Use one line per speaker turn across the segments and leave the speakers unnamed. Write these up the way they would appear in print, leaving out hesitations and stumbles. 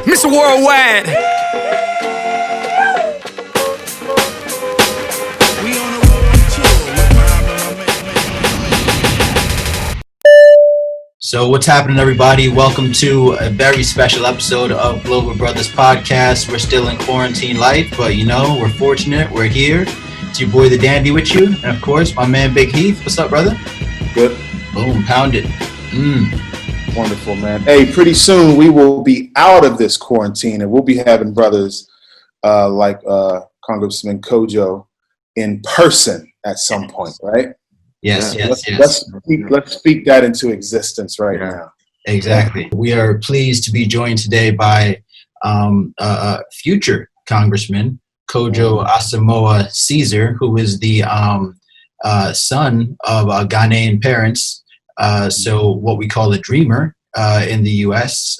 Mr. Worldwide.
So what's happening, everybody? Welcome to a very special episode of Global Brothers Podcast. We're still in quarantine life, but we're fortunate. We're here. It's your boy, the Dandy, with you. And of course, my man, Big Heath. What's up, brother?
Good.
Boom, pound it.
Wonderful, man. Hey, pretty soon we will be out of this quarantine and we'll be having brothers like Congressman Kojo in person at some point, right?
Yes.
Let's speak that into existence right now.
Exactly. We are pleased to be joined today by future Congressman Kojo Asamoa-Caesar, who is the son of Ghanaian parents. So what we call a dreamer in the U.S.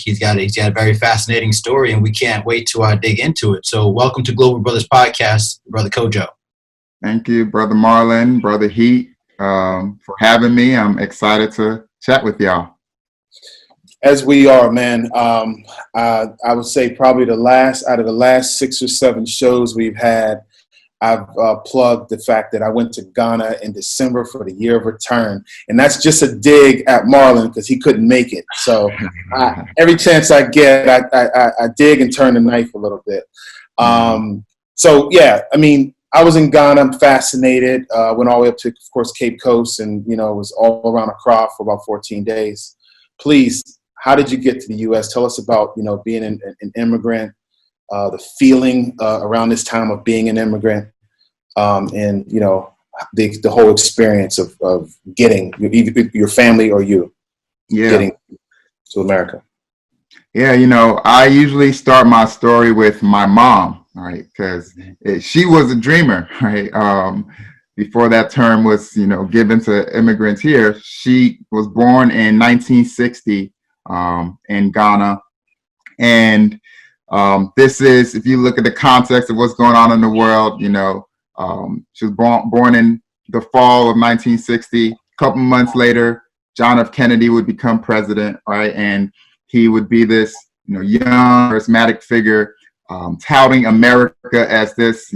He's got a very fascinating story, and we can't wait to dig into it. So welcome to Global Brothers Podcast, Brother Kojo.
Thank you, Brother Marlon, Brother Heat, for having me. I'm excited to chat with y'all.
As we are, man. I would say probably out of the last 6 or 7 shows we've had, I've plugged the fact that I went to Ghana in December for the year of return. And that's just a dig at Marlon because he couldn't make it. So every chance I get, I dig and turn the knife a little bit. I was in Ghana. I'm fascinated. Went all the way up to, of course, Cape Coast and, was all around Accra for about 14 days. Please, how did you get to the U.S.? Tell us about, being an immigrant, the feeling around this time of being an immigrant, and, the whole experience of getting either your family or you getting to America.
Yeah, I usually start my story with my mom. Right, because she was a dreamer, right? Before that term was, given to immigrants here, she was born in 1960 in Ghana, and this is, if you look at the context of what's going on in the world, she was born in the fall of 1960. A couple months later, John F. Kennedy would become president, right, and he would be this, young, charismatic figure. Touting America as this,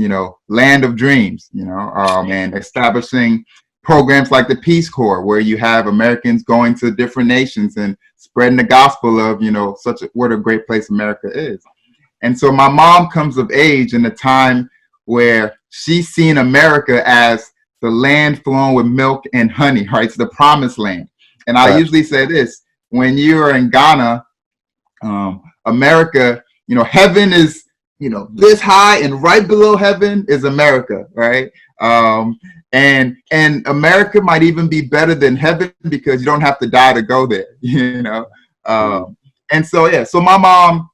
land of dreams, and establishing programs like the Peace Corps, where you have Americans going to different nations and spreading the gospel of, what a great place America is. And so my mom comes of age in a time where she's seen America as the land flowing with milk and honey, right? It's the promised land. And I usually say this, when you're in Ghana, America, heaven is, this high, and right below heaven is America, right? And America might even be better than heaven because you don't have to die to go there, And so my mom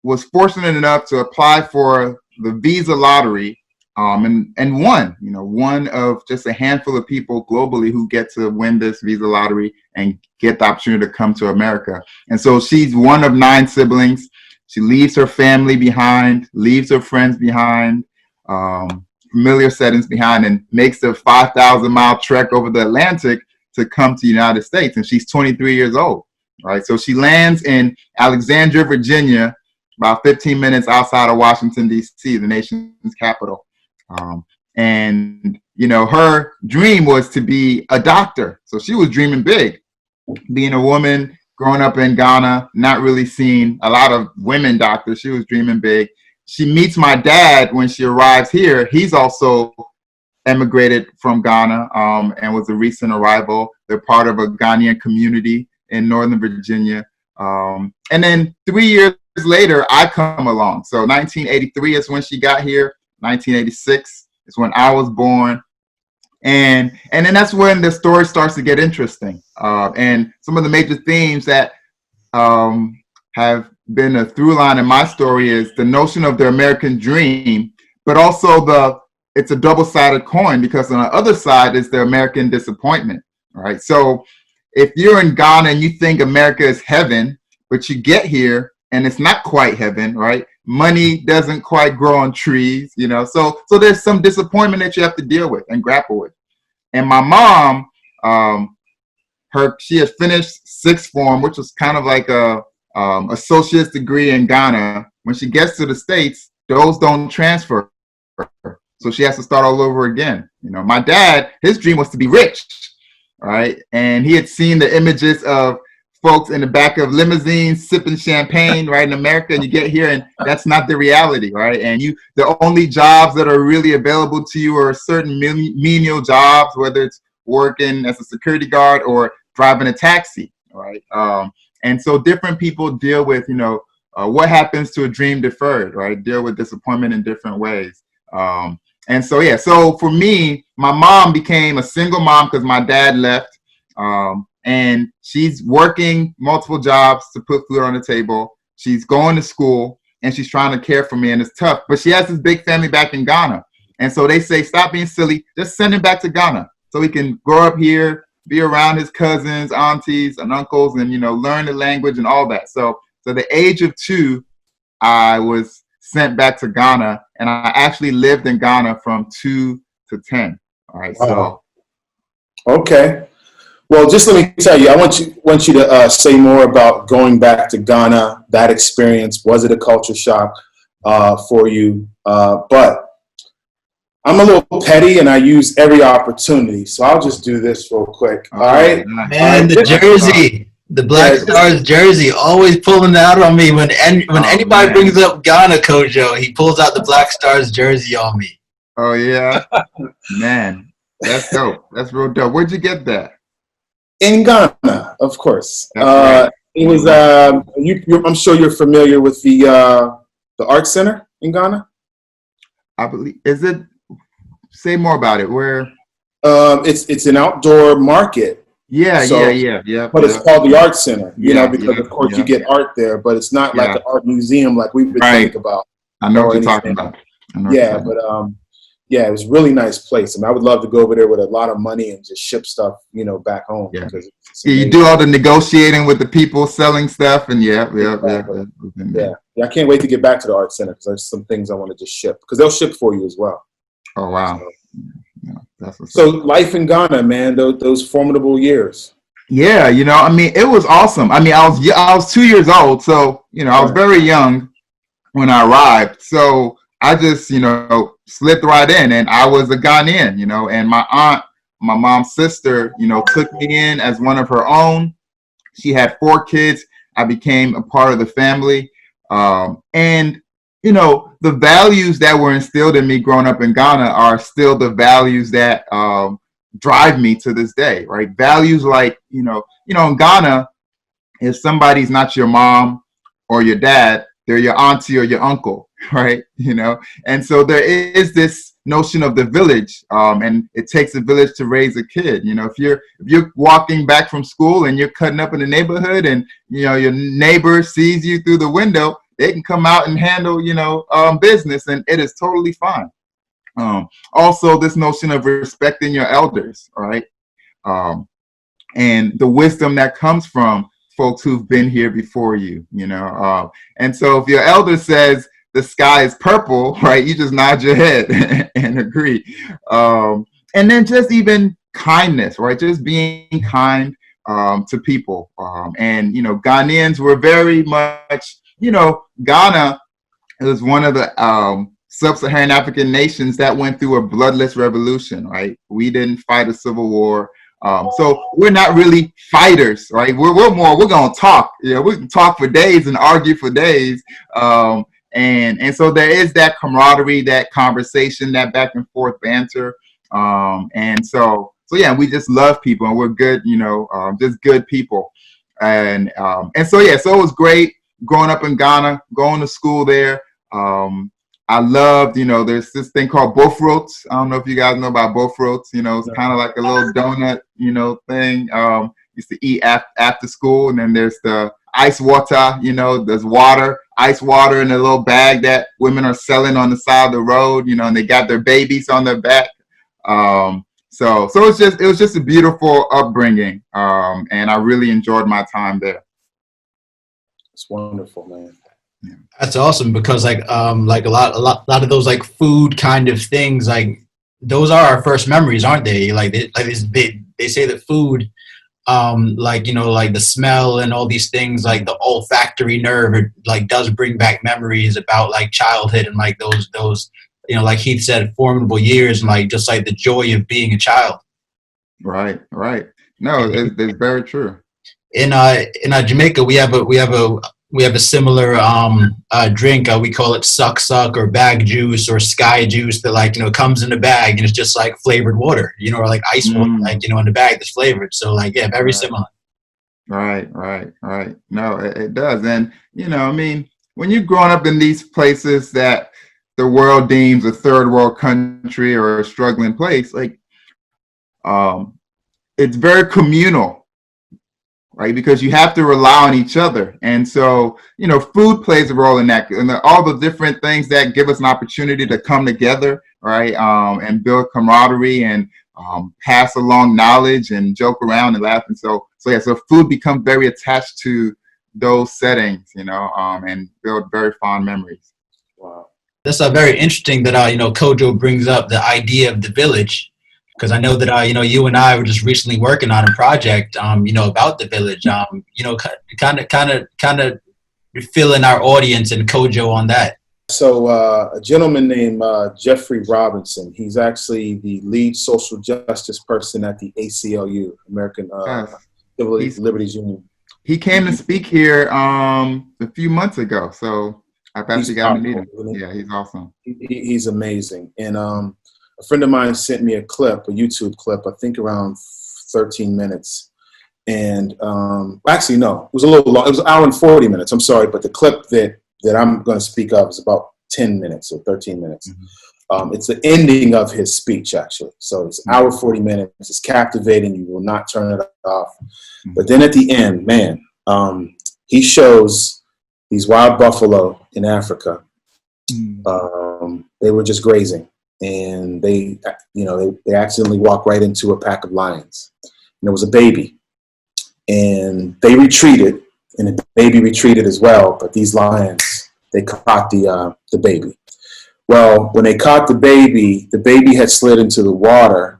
was fortunate enough to apply for the visa lottery, and won, one of just a handful of people globally who get to win this visa lottery and get the opportunity to come to America. And so she's one of 9 siblings. She leaves her family behind, leaves her friends behind, familiar settings behind, and makes the 5,000-mile trek over the Atlantic to come to the United States. And she's 23 years old, right? So she lands in Alexandria, Virginia, about 15 minutes outside of Washington, D.C., the nation's capital. Her dream was to be a doctor. So she was dreaming big, being a woman, growing up in Ghana, not really seeing a lot of women doctors. She was dreaming big. She meets my dad when she arrives here. He's also emigrated from Ghana and was a recent arrival. They're part of a Ghanaian community in Northern Virginia. And then 3 years later, I come along. So 1983 is when she got here. 1986 is when I was born. And then that's when the story starts to get interesting. And some of the major themes that have been a through line in my story is the notion of the American dream, but also it's a double-sided coin, because on the other side is the American disappointment, right? So if you're in Ghana and you think America is heaven, but you get here and it's not quite heaven, right? Money doesn't quite grow on trees, so there's some disappointment that you have to deal with and grapple with. And my mom, she had finished sixth form, which was kind of like a associate's degree in Ghana. When she gets to the States, those don't transfer. So she has to start all over again. You know, my dad, his dream was to be rich, right? And he had seen the images of folks in the back of limousines sipping champagne, right, in America, and you get here and that's not the reality, right? And the only jobs that are really available to you are certain menial jobs, whether it's working as a security guard or driving a taxi, right? And so different people deal with, you know, what happens to a dream deferred, right? Deal with disappointment in different ways. And so, yeah, so for me, my mom became a single mom because my dad left. And she's working multiple jobs to put food on the table. She's going to school and she's trying to care for me, and it's tough. But she has this big family back in Ghana. And so they say, stop being silly, just send him back to Ghana so he can grow up here, be around his cousins, aunties, and uncles, and, you know, learn the language and all that. So the age of 2, I was sent back to Ghana, and I actually lived in Ghana from 2 to 10. All right.
Wow. So. Okay. Well, just let me tell you, I want you to say more about going back to Ghana, that experience. Was it a culture shock for you? But I'm a little petty and I use every opportunity. So I'll just do this real quick. All right.
Man, the jersey, the Black Stars jersey, always pulling out on me. When anybody brings up Ghana, Kojo, he pulls out the Black Stars jersey on me.
Oh, yeah. Man, that's dope. That's real dope. Where'd you get that?
In Ghana, of course.
Right.
It was. I'm sure you're familiar with the Art Center in Ghana.
I believe. Is it? Say more about it. Where?
It's an outdoor market.
Yeah.
But it's called the Art Center. You know, because of course you get art there, but it's not like an art museum like we would think about.
I know what you're talking about.
Yeah, it was a really nice place. I mean, I would love to go over there with a lot of money and just ship stuff, you know, back home.
Yeah, you do all the negotiating with the people selling stuff, and yeah.
I can't wait to get back to the Art Center because there's some things I want to just ship because they'll ship for you as well.
Oh wow!
So life in Ghana, man, those formidable years.
Yeah, you know, I mean, it was awesome. I mean, I was 2 years old, so you know, I was very young when I arrived. So I just, you know, slipped right in, and I was a Ghanaian, you know, and my aunt, my mom's sister, you know, took me in as one of her own. She had 4 kids. I became a part of the family. And, you know, the values that were instilled in me growing up in Ghana are still the values that drive me to this day, right? Values like, you know, in Ghana, if somebody's not your mom or your dad, they're your auntie or your uncle, right? You know, and so there is this notion of the village, and it takes a village to raise a kid. You know, if you're walking back from school and you're cutting up in the neighborhood, and you know your neighbor sees you through the window, they can come out and handle, you know, business, and it is totally fine. Also, this notion of respecting your elders, right? And the wisdom that comes from folks who've been here before you, you know. And so if your elder says the sky is purple, right, you just nod your head and agree. And then just even kindness, right? Just being kind to people. And, you know, Ghanaians were very much, you know, Ghana is one of the sub-Saharan African nations that went through a bloodless revolution, right? We didn't fight a civil war. So we're not really fighters, right? We're going to talk. You know, we can talk for days and argue for days. And so there is that camaraderie, that conversation, that back and forth banter. And so yeah, we just love people, and we're good, you know, just good people. And so yeah, so it was great growing up in Ghana, going to school there. I loved, you know, there's this thing called bofrots. I don't know if you guys know about bofrots. You know, it's kind of like a little donut, you know, thing. Used to eat after school. And then there's the ice water, you know, there's ice water in a little bag that women are selling on the side of the road, you know, and they got their babies on their back. So it was just a beautiful upbringing. And I really enjoyed my time there.
It's wonderful, man.
Yeah. That's awesome, because like a lot of those like food kind of things, like those are our first memories, aren't they? Like they say that food like, you know, like the smell and all these things, like the olfactory nerve, it, like, does bring back memories about like childhood and like those, you know, like Heath said, formidable years, and like just like the joy of being a child.
Right, right. No, it's very true.
In Jamaica, we have a similar drink. We call it suck suck or bag juice or sky juice that, like, you know, comes in a bag and it's just like flavored water, you know, or like ice water, like, you know, in the bag that's flavored. So like, yeah, very similar.
Right, right, right. No, it does. And, you know, I mean, when you're growing up in these places that the world deems a third world country or a struggling place, like, it's very communal, right? Because you have to rely on each other. And so, you know, food plays a role in that, and all the different things that give us an opportunity to come together, right? And build camaraderie and pass along knowledge and joke around and laugh. And so food becomes very attached to those settings, you know, and build very fond memories.
Wow.
That's very interesting that, you know, Kojo brings up the idea of the village. Because I know that, you know, you and I were just recently working on a project, you know, about the village, you know, kind of filling our audience and Kojo on that.
So a gentleman named Jeffrey Robinson, he's actually the lead social justice person at the ACLU, American Civil Liberties Union.
He came to speak here a few months ago, so I've actually got to meet him. Yeah, he's awesome.
He's amazing. And a friend of mine sent me a YouTube clip, I think around 13 minutes. And actually, no, it was a little long. It was an hour and 40 minutes. I'm sorry, but the clip that I'm going to speak of is about 10 minutes or 13 minutes. Mm-hmm. It's the ending of his speech, actually. So it's an hour 40 minutes. It's captivating. You will not turn it off. Mm-hmm. But then at the end, man, he shows these wild buffalo in Africa. Mm-hmm. They were just grazing. And they accidentally walked right into a pack of lions. And there was a baby. And they retreated, and the baby retreated as well. But these lions, they caught the baby. Well, when they caught the baby had slid into the water,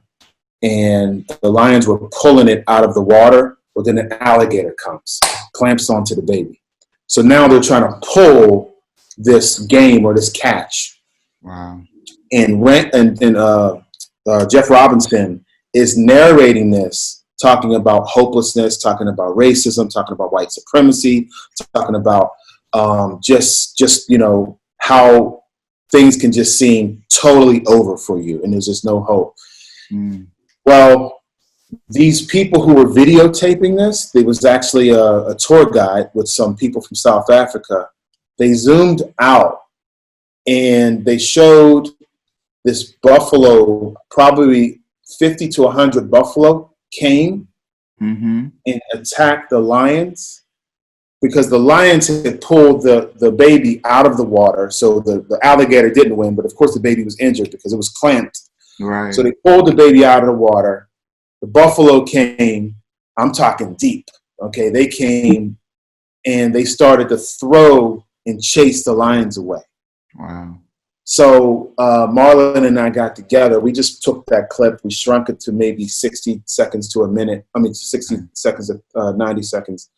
and the lions were pulling it out of the water. Well, then an alligator comes, clamps onto the baby. So now they're trying to pull this game or this catch.
Wow.
And Jeff Robinson is narrating this, talking about hopelessness, talking about racism, talking about white supremacy, talking about just you know, how things can just seem totally over for you and there's just no hope. Well, these people who were videotaping this, there was actually a tour guide with some people from South Africa. They zoomed out and they showed this buffalo, probably 50 to 100 buffalo, came and attacked the lions because the lions had pulled the baby out of the water. So the alligator didn't win, but of course the baby was injured because it was clamped.
Right.
So they pulled the baby out of the water. The buffalo came, I'm talking deep, okay? They came and they started to throw and chase the lions away.
Wow.
So Marlon and I got together. We just took that clip. We shrunk it to maybe 60 seconds to a minute. 60 seconds to 90 seconds.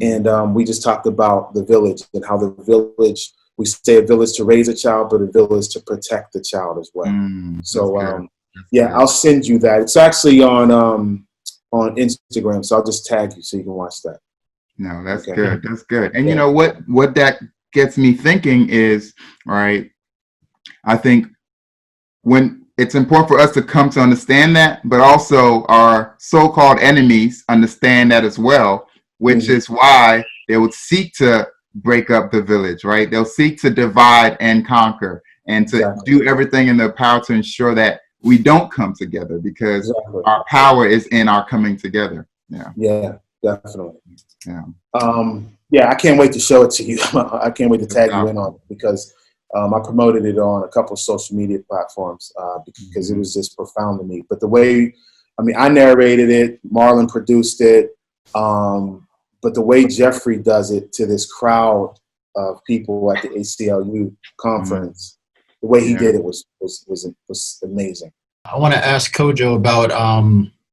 And we just talked about the village and how the village, we say a village to raise a child, but a village to protect the child as well. So, yeah, I'll send you that. It's actually on Instagram, so I'll just tag you so you can watch that.
No, that's good. That's good. And you know what that gets me thinking is, right, I think when it's important for us to come to understand that, but also our so-called enemies understand that as well, which is why they would seek to break up the village, right? They'll seek to divide and conquer and to do everything in their power to ensure that we don't come together because our power is in our coming together. Yeah,
definitely.
Yeah.
I can't wait to show it to you. I can't wait to tag you in on it because I promoted it on a couple of social media platforms because it was just profound to me. But the way, I narrated it, Marlon produced it, but the way Jeffrey does it to this crowd of people at the ACLU conference, the way he did it was amazing.
I want to ask Kojo about,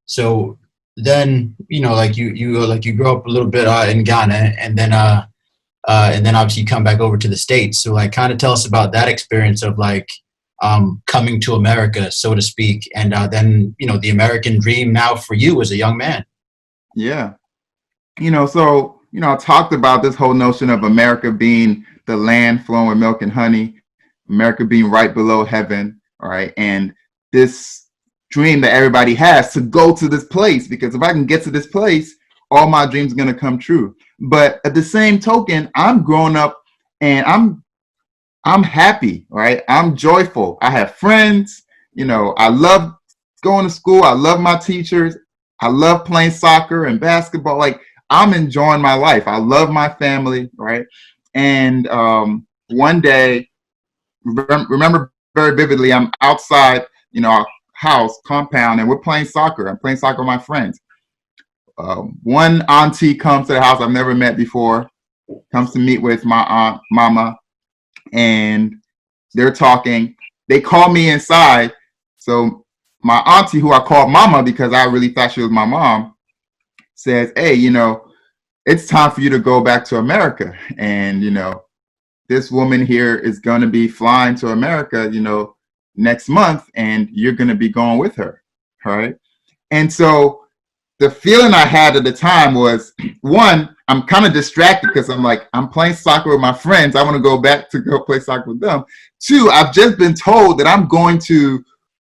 so then, like you grow up a little bit in Ghana, and then obviously you come back over to the States. So like, kind of tell us about that experience of like coming to America, so to speak, and then the American dream now for you as a young man.
Yeah. I talked about this whole notion of America being the land flowing with milk and honey, America being right below heaven, all right? And this dream that everybody has to go to this place, because if I can get to this place, all my dreams are going to come true. But at the same token, I'm growing up and I'm happy, right? I'm joyful. I have friends, I love going to school. I love my teachers. I love playing soccer and basketball. Like, I'm enjoying my life. I love my family, right? And one day, remember very vividly, I'm outside, our house compound, and we're playing soccer. I'm playing soccer with my friends. One auntie comes to the house I've never met before, comes to meet with my aunt, mama, and they're talking. They call me inside. So my auntie, who I called mama because I really thought she was my mom, says, hey, it's time for you to go back to America. And, this woman here is going to be flying to America, next month, and you're going to be going with her. All right. And so the feeling I had at the time was, one, I'm kind of distracted because I'm playing soccer with my friends. I want to go back to go play soccer with them. Two, I've just been told that I'm going to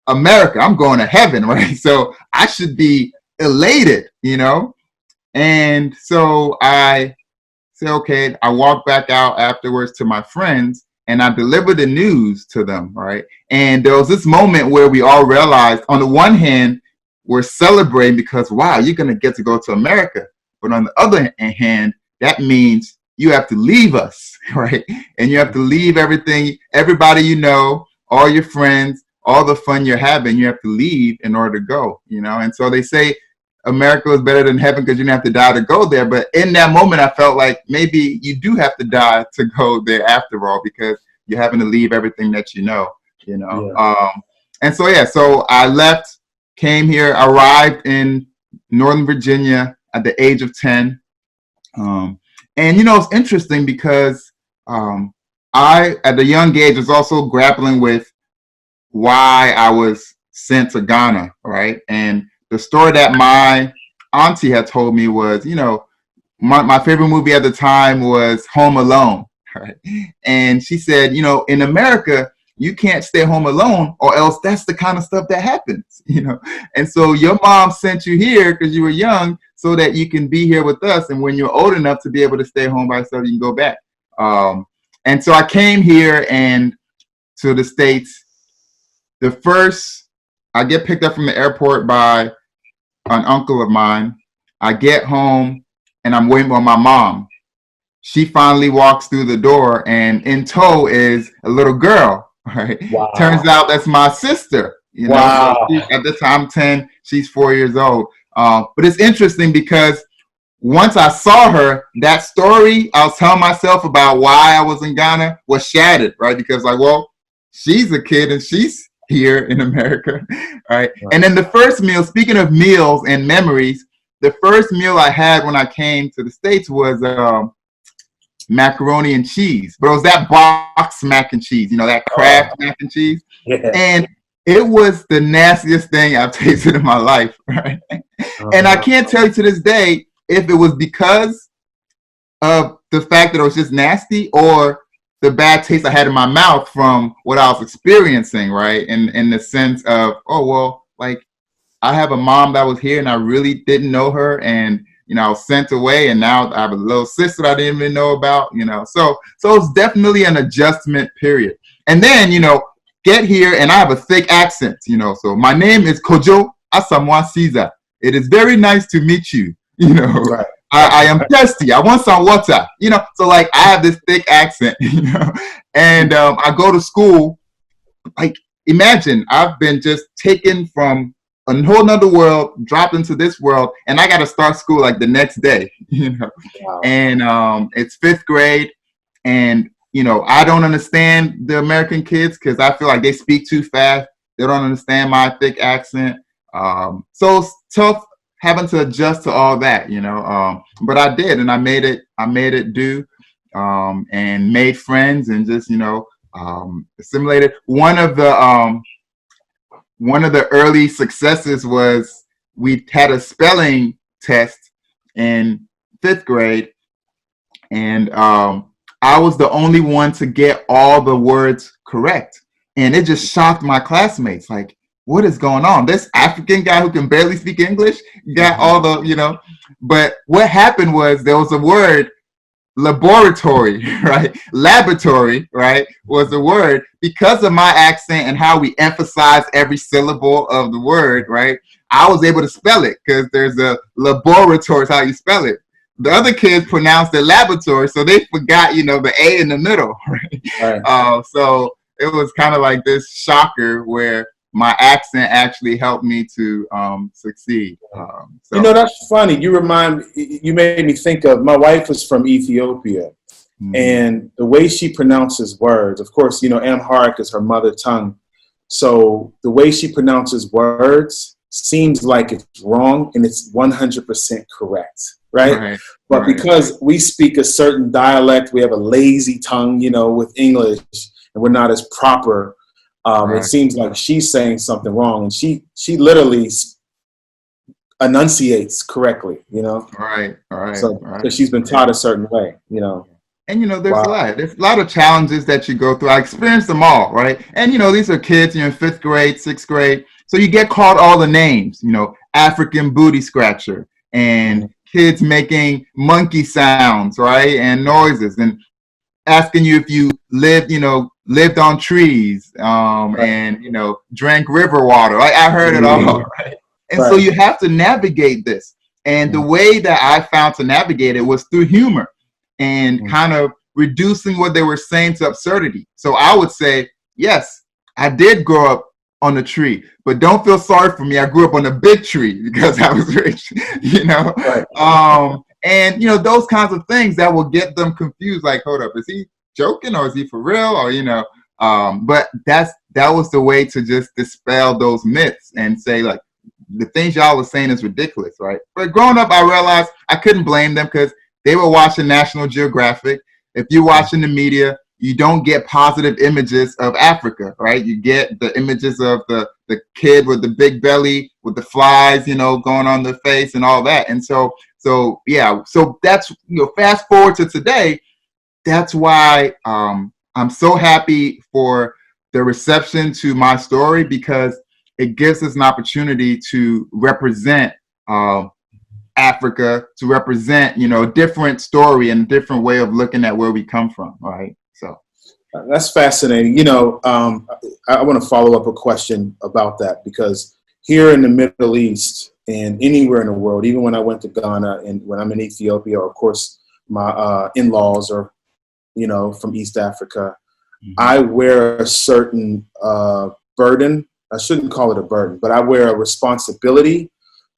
America. I'm going to heaven, right? So I should be elated, And so I said, okay, I walked back out afterwards to my friends and I delivered the news to them, right? And there was this moment where we all realized, on the one hand, we're celebrating because, wow, you're going to get to go to America. But on the other hand, that means you have to leave us, right? And you have to leave everything, everybody all your friends, all the fun you're having, you have to leave in order to go, And so they say America is better than heaven because you didn't have to die to go there. But in that moment, I felt like maybe you do have to die to go there after all, because you're having to leave everything that Yeah. So I left, came here, arrived in Northern Virginia at the age of 10. And, it's interesting because I, at a young age, was also grappling with why I was sent to Ghana, right? And the story that my auntie had told me was, my favorite movie at the time was Home Alone, right? And she said, in America, you can't stay home alone, or else that's the kind of stuff that happens, And so your mom sent you here because you were young so that you can be here with us. And when you're old enough to be able to stay home by yourself, you can go back. And so I came here and to the States. I get picked up from the airport by an uncle of mine. I get home and I'm waiting on my mom. She finally walks through the door, and in tow is a little girl. Right? Wow. Turns out that's my sister.
Wow.
So at the time 10, she's 4 years old. But it's interesting because once I saw her, that story I was telling myself about why I was in Ghana was shattered, right? Because she's a kid and she's here in America, right? And then the first meal, speaking of meals and memories, the first meal I had when I came to the States was macaroni and cheese. But it was that box mac and cheese, that Kraft mac and cheese. Yeah. And it was the nastiest thing I've tasted in my life, right? And I can't tell you to this day if it was because of the fact that it was just nasty or the bad taste I had in my mouth from what I was experiencing, right? In the sense of, I have a mom that was here and I really didn't know her, and I was sent away, and now I have a little sister that I didn't even know about, So it's definitely an adjustment period. And then, get here and I have a thick accent, So my name is Kojo Asamoa-Caesar. It is very nice to meet you, Right. I am thirsty. I want some water, So I have this thick accent, and I go to school. Imagine I've been just taken from a whole nother world, dropped into this world, and I got to start school the next day, Wow. And it's fifth grade, and I don't understand the American kids because I feel like they speak too fast. They don't understand my thick accent. So it's tough having to adjust to all that, but I did, and I made it do, and made friends, and just, assimilated. One of the early successes was we had a spelling test in 5th grade, and I was the only one to get all the words correct. And it just shocked my classmates. Like, what is going on? This African guy who can barely speak English got all the, but what happened was there was a word, laboratory, right? Laboratory, right? Was the word, because of my accent and how we emphasize every syllable of the word, right? I was able to spell it because there's a laboratory is how you spell it. The other kids pronounced it laboratory, so they forgot, the A in the middle, right? So it was kind of like this shocker where my accent actually helped me to succeed. So.
That's funny. You made me think of, my wife is from Ethiopia, and the way she pronounces words, of course, Amharic is her mother tongue. So the way she pronounces words seems like it's wrong, and it's 100% correct. Right? But because we speak a certain dialect, we have a lazy tongue, with English, and we're not as proper. It seems like she's saying something wrong, and she literally enunciates correctly,
Right.
So she's been taught a certain way,
And there's a lot of challenges that you go through. I experienced them all, right? And these are kids, in 5th grade, 6th grade, so you get called all the names, African booty scratcher, and kids making monkey sounds, right, and noises, and asking you if you lived on trees, and drank river water. I heard it all, right? And so you have to navigate this, and the way that I found to navigate it was through humor and kind of reducing what they were saying to absurdity. So I would say, yes, I did grow up on a tree, but don't feel sorry for me. I grew up on a big tree because I was rich, and those kinds of things that will get them confused. Like, hold up, is he joking or is he for real? Or but that was the way to just dispel those myths and say, like, the things y'all was saying is ridiculous, right? But growing up, I realized I couldn't blame them because they were watching National Geographic. If you're watching the media, you don't get positive images of Africa, right? You get the images of the kid with the big belly, with the flies, going on the face and all that. And so that's, fast forward to today, that's why I'm so happy for the reception to my story, because it gives us an opportunity to represent Africa, to represent, a different story and a different way of looking at where we come from, right? So
that's fascinating. I want to follow up a question about that, because here in the Middle East and anywhere in the world, even when I went to Ghana and when I'm in Ethiopia, or of course my in-laws are, from East Africa, I wear a certain burden. I shouldn't call it a burden, but I wear a responsibility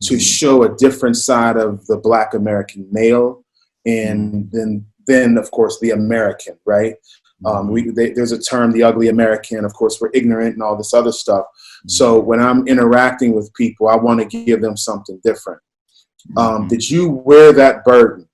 to show a different side of the Black American male, and then of course the American, right? There's a term, the ugly American. Of course, we're ignorant and all this other stuff. So when I'm interacting with people, I want to give them something different. Did you wear that burden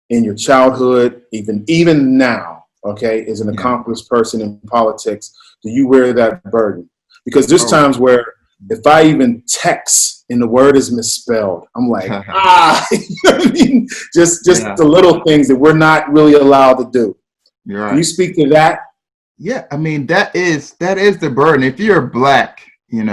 in your childhood, even now? Okay, as an accomplished person in politics, do you wear that burden? Because there's times where if I even text and the word is misspelled, I'm like, you know what I mean? Just the little things that we're not really allowed to do.
You're right.
Can you speak to that?
Yeah, I mean, that is the burden. If you're Black, in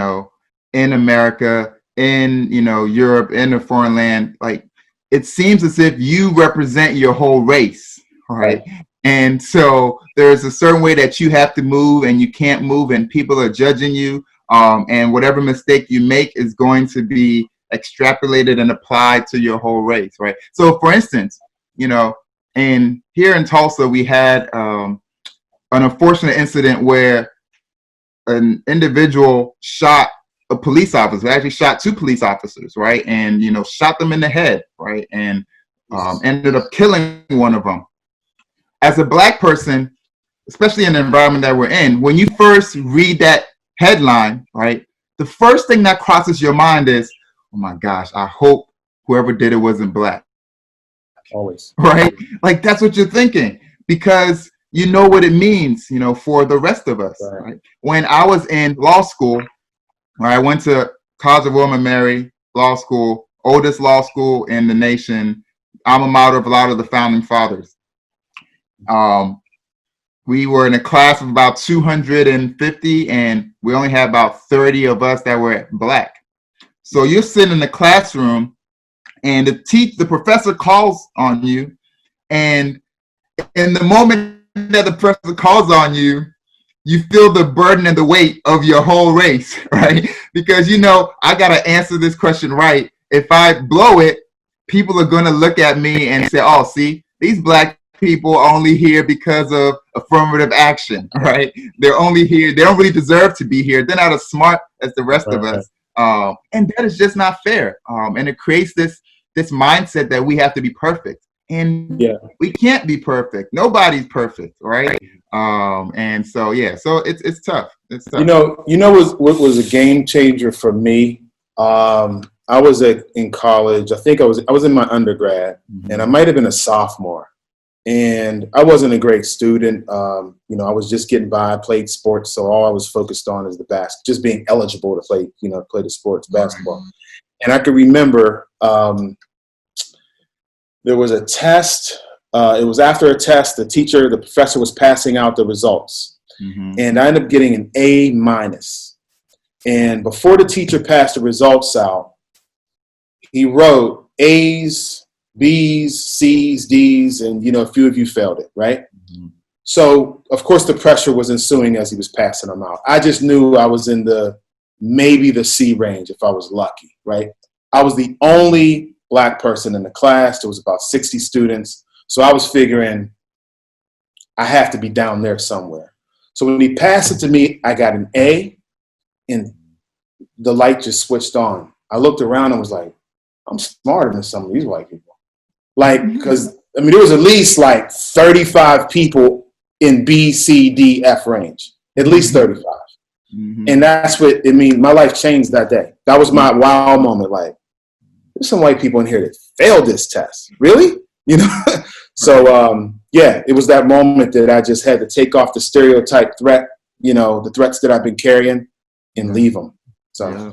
America, in, Europe, in a foreign land, like, it seems as if you represent your whole race, right? And so there's a certain way that you have to move, and you can't move, and people are judging you. And whatever mistake you make is going to be extrapolated and applied to your whole race, right? So, for instance, and here in Tulsa, we had an unfortunate incident where an individual shot a police officer, actually shot 2 police officers, right? And, shot them in the head, right? And ended up killing one of them. As a Black person, especially in the environment that we're in, when you first read that headline, right, the first thing that crosses your mind is, oh oh my gosh, I hope whoever did it wasn't Black.
Always.
Right? Like that's what you're thinking, because you know what it means, for the rest of us. Right? When I was in law school, I went to College of William & Mary Law School, oldest law school in the nation, alma mater of a lot of the founding fathers. We were in a class of about 250, and we only had about 30 of us that were Black. So you're sitting in the classroom, and the professor calls on you, and in the moment that the professor calls on you, you feel the burden and the weight of your whole race, right? Because I gotta answer this question right. If I blow it, people are gonna look at me and say, "Oh, see, these Black people are only here because of affirmative action, right? They're only here. They don't really deserve to be here. They're not as smart as the rest of us." And that is just not fair. And it creates this mindset that we have to be perfect. And we can't be perfect. Nobody's perfect, right? And so, so it's tough. It's tough.
What was a game changer for me? I was in college. I think I was in my undergrad, and I might have been a sophomore. And I wasn't a great student. I was just getting by. I played sports, so all I was focused on is just being eligible to play the sports, basketball. And I can remember there was a test. It was after a test. The professor was passing out the results, and I ended up getting an A-. And before the teacher passed the results out, he wrote A's, B's, C's, D's, and a few of you failed it, right? So of course the pressure was ensuing as he was passing them out. I just knew I was in maybe the C range if I was lucky, right? I was the only Black person in the class. There was about 60 students. So I was figuring I have to be down there somewhere. So when he passed it to me, I got an A, and the light just switched on. I looked around and was like, I'm smarter than some of these white people. Because there was at least 35 people in B, C, D, F range, at least 35. And that's what it means. My life changed that day. That was my wow moment. There's some white people in here that failed this test. Really? So, it was that moment that I just had to take off the stereotype threat, the threats that I've been carrying, and leave them. So,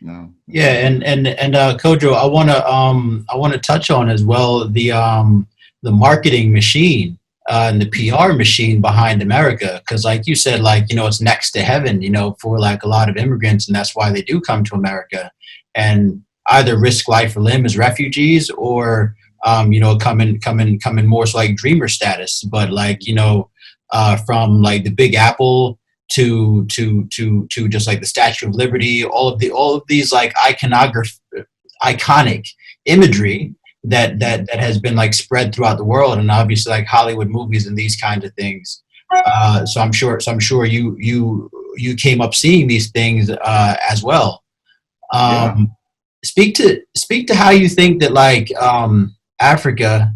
No.
Yeah, and Kojo, I wanna touch on as well the marketing machine and the PR machine behind America, because like you said, it's next to heaven, for a lot of immigrants, and that's why they do come to America and either risk life or limb as refugees, or come in more so dreamer status, but from the Big Apple to just the Statue of Liberty, all of these iconic imagery that has been spread throughout the world, and obviously Hollywood movies and these kinds of things. So I'm sure you came up seeing these things as well. Speak to how you think that Africa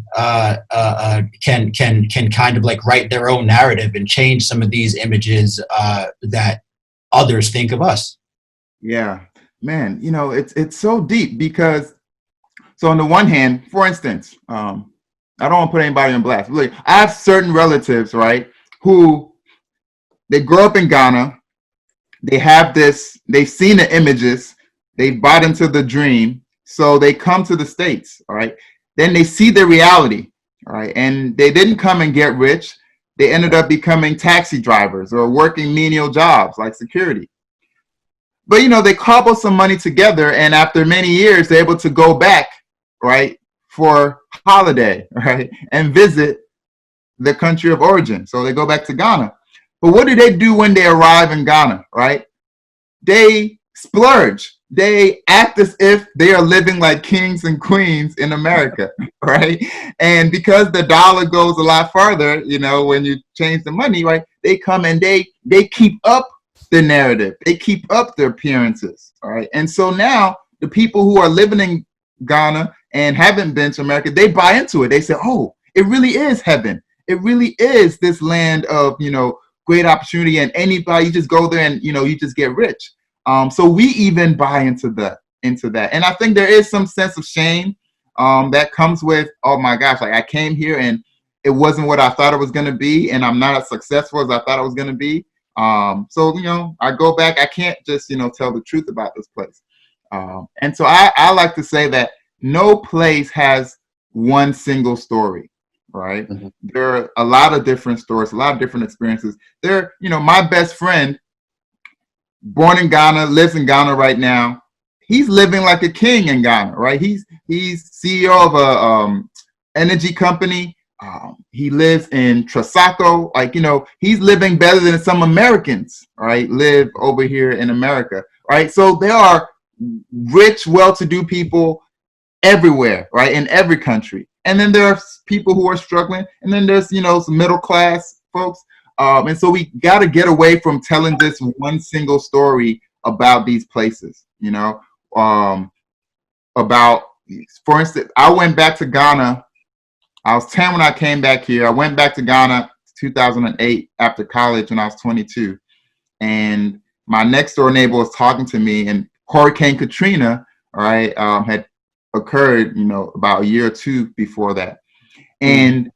can kind of write their own narrative and change some of these images that others think of us.
Yeah, man, it's so deep, because so on the one hand, for instance, I don't want to put anybody on blast. Look, I have certain relatives, right, who they grow up in Ghana. They've seen the images, they've bought into the dream, so they come to the States, all right? Then they see the reality, all right? And they didn't come and get rich. They ended up becoming taxi drivers or working menial jobs like security. But, they cobble some money together, and after many years, they're able to go back, right, for holiday, right, and visit the country of origin. So they go back to Ghana. But what do they do when they arrive in Ghana, right? They splurge. They act as if they are living like kings and queens in America, right? And because the dollar goes a lot farther, when you change the money, right, they come and they keep up the narrative. They keep up their appearances, all right? And so now the people who are living in Ghana and haven't been to America, they buy into it. They say, oh, it really is heaven. It really is this land of, great opportunity, and anybody, you just go there and, you just get rich. So we even buy into that. into that. And I think there is some sense of shame that comes with, oh my gosh, like I came here and it wasn't what I thought it was going to be, and I'm not as successful as I thought it was going to be. So, you know, I go back, I can't just, you know, tell the truth about this place. And so I like to say that no place has one single story, right? Mm-hmm. There are a lot of different stories, a lot of different experiences. There, you know, my best friend, born in Ghana, lives in Ghana right now. He's living like a king in Ghana, right? He's CEO of a energy company. He lives in Trasaco. Like, you know, he's living better than some Americans, right? Live over here in America, right? So there are rich, well-to-do people everywhere, right? In every country. And then there are people who are struggling. And then there's, you know, some middle-class folks. And so we got to get away from telling this one single story about these places, you know, about, for instance, I went back to Ghana. I was 10 when I came back here. I went back to Ghana 2008 after college when I was 22. And my next door neighbor was talking to me, and Hurricane Katrina, right, had occurred, you know, about a year or two before that. And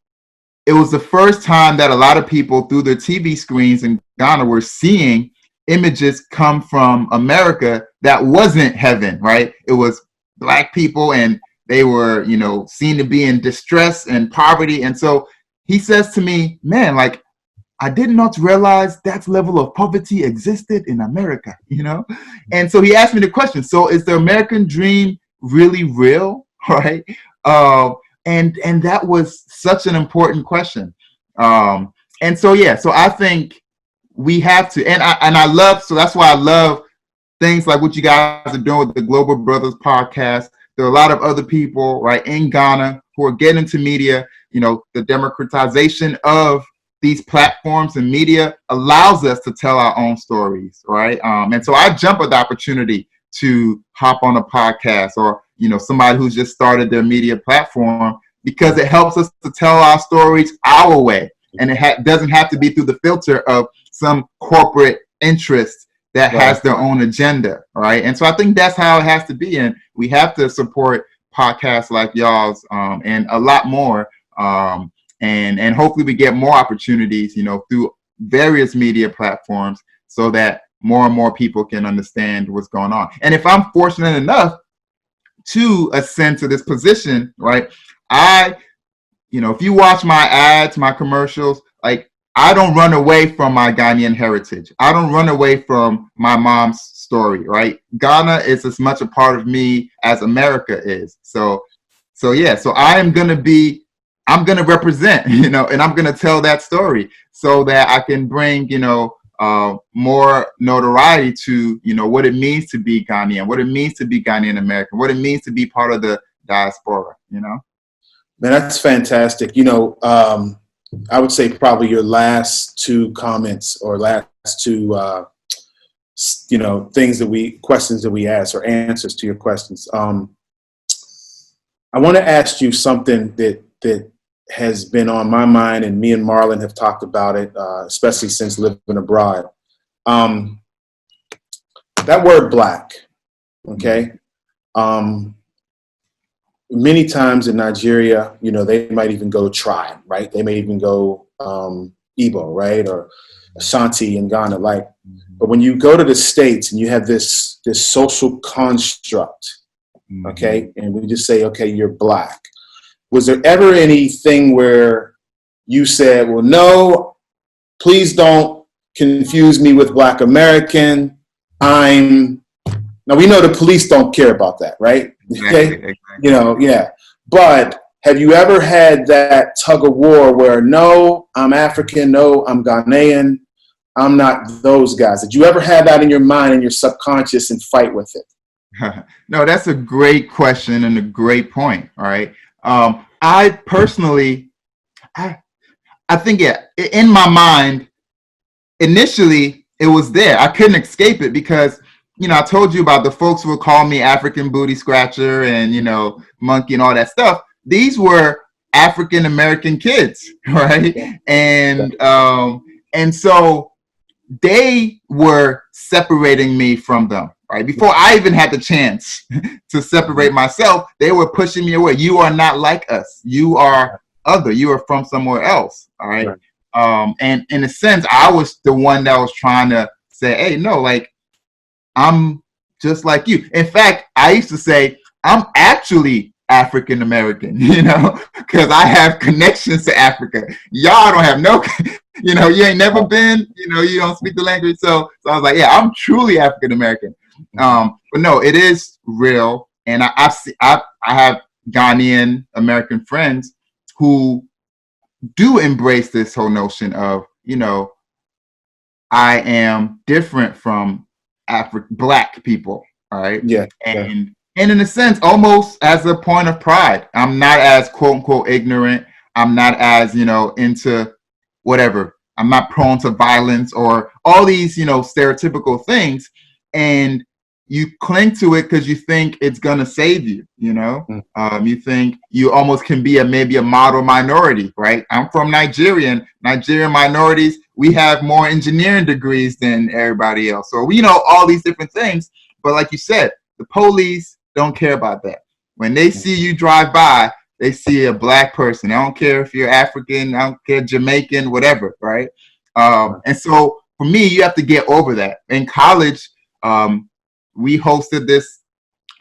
it was the first time that a lot of people through their TV screens in Ghana were seeing images come from America that wasn't heaven, right? It was Black people, and they were, you know, seen to be in distress and poverty. And so he says to me, man, like, I did not realize that level of poverty existed in America, you know? And so he asked me the question, so is the American dream really real, right? And that was such an important question. And so, yeah, so I think we have to, and I love, so that's why I love things like what you guys are doing with the Global Brothers podcast. There are a lot of other people, right, in Ghana who are getting into media. You know, the democratization of these platforms and media allows us to tell our own stories, right? And so I jump at the opportunity to hop on a podcast, or, you know, somebody who's just started their media platform, because it helps us to tell our stories our way. And it doesn't have to be through the filter of some corporate interest that has their own agenda, right? And so I think that's how it has to be. And we have to support podcasts like y'all's and a lot more. And hopefully we get more opportunities, you know, through various media platforms, so that more and more people can understand what's going on. And if I'm fortunate enough to ascend to this position, right, you know, if you watch my ads, my commercials, like, I don't run away from my Ghanaian heritage. I don't run away from my mom's story, right? Ghana is as much a part of me as America is. So yeah, so I'm going to represent, you know, and I'm going to tell that story so that I can bring, you know, more notoriety to, you know, what it means to be Ghanaian, what it means to be Ghanaian American, what it means to be part of the diaspora, you know?
Man, that's fantastic. You know, I would say probably your last two comments, or last two, you know, questions that we asked, or answers to your questions. I want to ask you something that has been on my mind, and me and Marlon have talked about it, especially since living abroad. That word Black, okay? Many times in Nigeria, you know, they might even go tribe, right? They may even go Igbo, right? Or Ashanti in Ghana, like. But when you go to the States and you have this social construct, okay, and we just say, okay, you're Black. Was there ever anything where you said, well, no, please don't confuse me with Black American. Now we know the police don't care about that, right? Okay, exactly. You know, yeah. But have you ever had that tug of war where, no, I'm African, no, I'm Ghanaian, I'm not those guys? Did you ever have that in your mind, in your subconscious, and fight with it?
No, that's a great question and a great point. All right. I personally, I think, yeah, in my mind, initially it was there. I couldn't escape it because, you know, I told you about the folks who would call me African booty scratcher and, you know, monkey and all that stuff. These were African American kids, right? And so they were separating me from them, right? Before I even had the chance to separate myself, they were pushing me away. You are not like us. You are other. You are from somewhere else, all right? And in a sense, I was the one that was trying to say, hey, no, like, I'm just like you. In fact, I used to say, I'm actually African American, you know, because I have connections to Africa. Y'all don't have no, you know, you ain't never been, you know, you don't speak the language. So I was like, yeah, I'm truly African American. But no, it is real. And I have Ghanaian American friends who do embrace this whole notion of, you know, I am different from Black people. All right.
Yeah.
And in a sense, almost as a point of pride. I'm not as quote unquote ignorant. I'm not as, you know, into whatever. I'm not prone to violence or all these, you know, stereotypical things. And you cling to it because you think it's going to save you, you know? You think you almost can be maybe a model minority, right? I'm from Nigerian minorities. We have more engineering degrees than everybody else. So we know all these different things. But like you said, the police don't care about that. When they see you drive by, they see a Black person. I don't care if you're African, I don't care, Jamaican, whatever, right? And so for me, you have to get over that. In college, we hosted this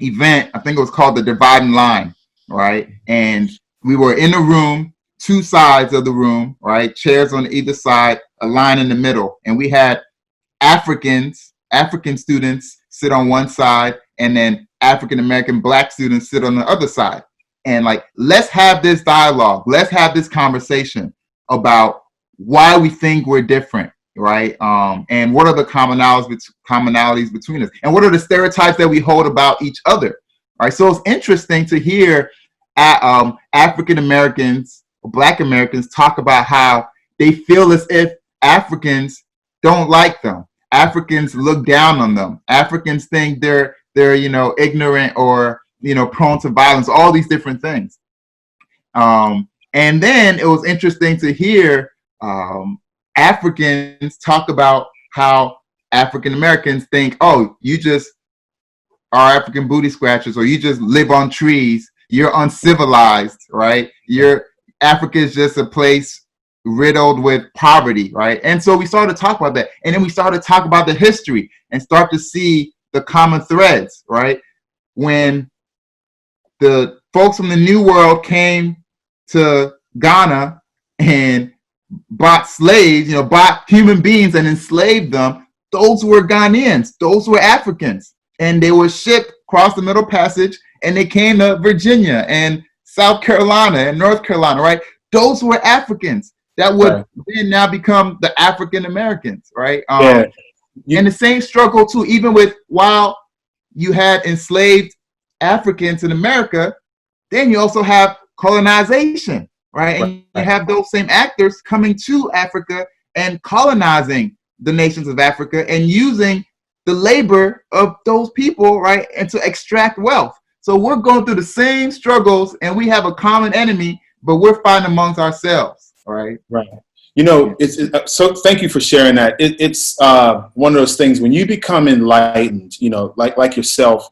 event, I think it was called the Dividing Line, right? And we were in a room, two sides of the room, right? Chairs on either side, a line in the middle. And we had African students sit on one side, and then African-American Black students sit on the other side. And like, let's have this dialogue. Let's have this conversation about why we think we're different, right? And what are the commonalities between us? And what are the stereotypes that we hold about each other? All right, so it's interesting to hear African-Americans or Black Americans talk about how they feel as if Africans don't like them. Africans look down on them. Africans think they're you know, ignorant or, you know, prone to violence, all these different things. And then it was interesting to hear Africans talk about how African Americans think, oh, you just are African booty scratchers, or you just live on trees. You're uncivilized, right? Africa is just a place riddled with poverty, right? And so we started to talk about that. And then we started to talk about the history and start to see the common threads, right? When the folks from the New World came to Ghana and bought slaves, you know, bought human beings and enslaved them, those were Ghanaians, those were Africans. And they were shipped across the Middle Passage, and they came to Virginia and South Carolina and North Carolina, right? Those were Africans that would then now become the African Americans, right? And the same struggle too, even with while you had enslaved Africans in America, then you also have colonization, right? And you have those same actors coming to Africa and colonizing the nations of Africa and using the labor of those people, right? And to extract wealth. So we're going through the same struggles, and we have a common enemy, but we're fighting amongst ourselves, right?
Right. You know, so thank you for sharing that. It's one of those things when you become enlightened, you know, like yourself,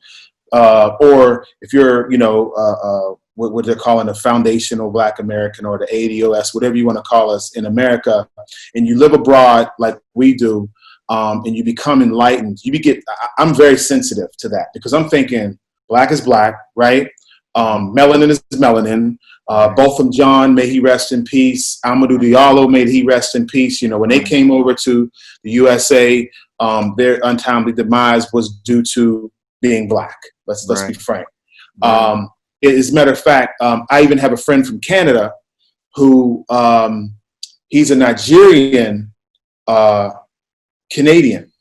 or if you're, you know, what they're calling a foundational Black American or the ADOS, whatever you want to call us in America, and you live abroad like we do, and you become enlightened, I'm very sensitive to that because I'm thinking Black is Black, right? Melanin is melanin. Botham John, may he rest in peace. Amadou Diallo, may he rest in peace. You know, when they came over to the USA, their untimely demise was due to being Black. Let's be frank. As a matter of fact, I even have a friend from Canada who he's a Nigerian Canadian.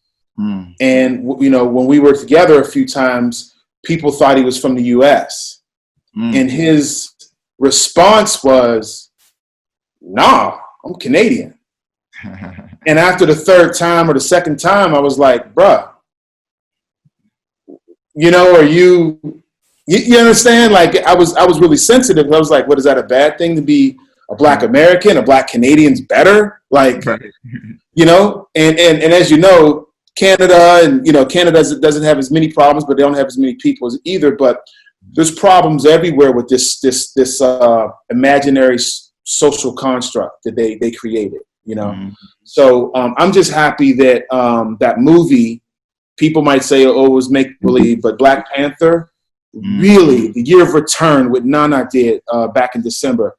And, you know, when we were together a few times, people thought he was from the US. And his response was, nah, I'm Canadian. And after the third time or the second time, I was like, bruh, you know, you understand? Like, I was really sensitive. I was like, what, is that a bad thing to be a Black American? A Black Canadian's better? Like, you know, and as you know, Canada, and Canada doesn't have as many problems, but they don't have as many people as either. But there's problems everywhere with this imaginary social construct that they created.
Mm-hmm.
So I'm just happy that that movie. People might say, "Oh, it was make believe," but Black Panther, really, the year of return with Nana did back in December.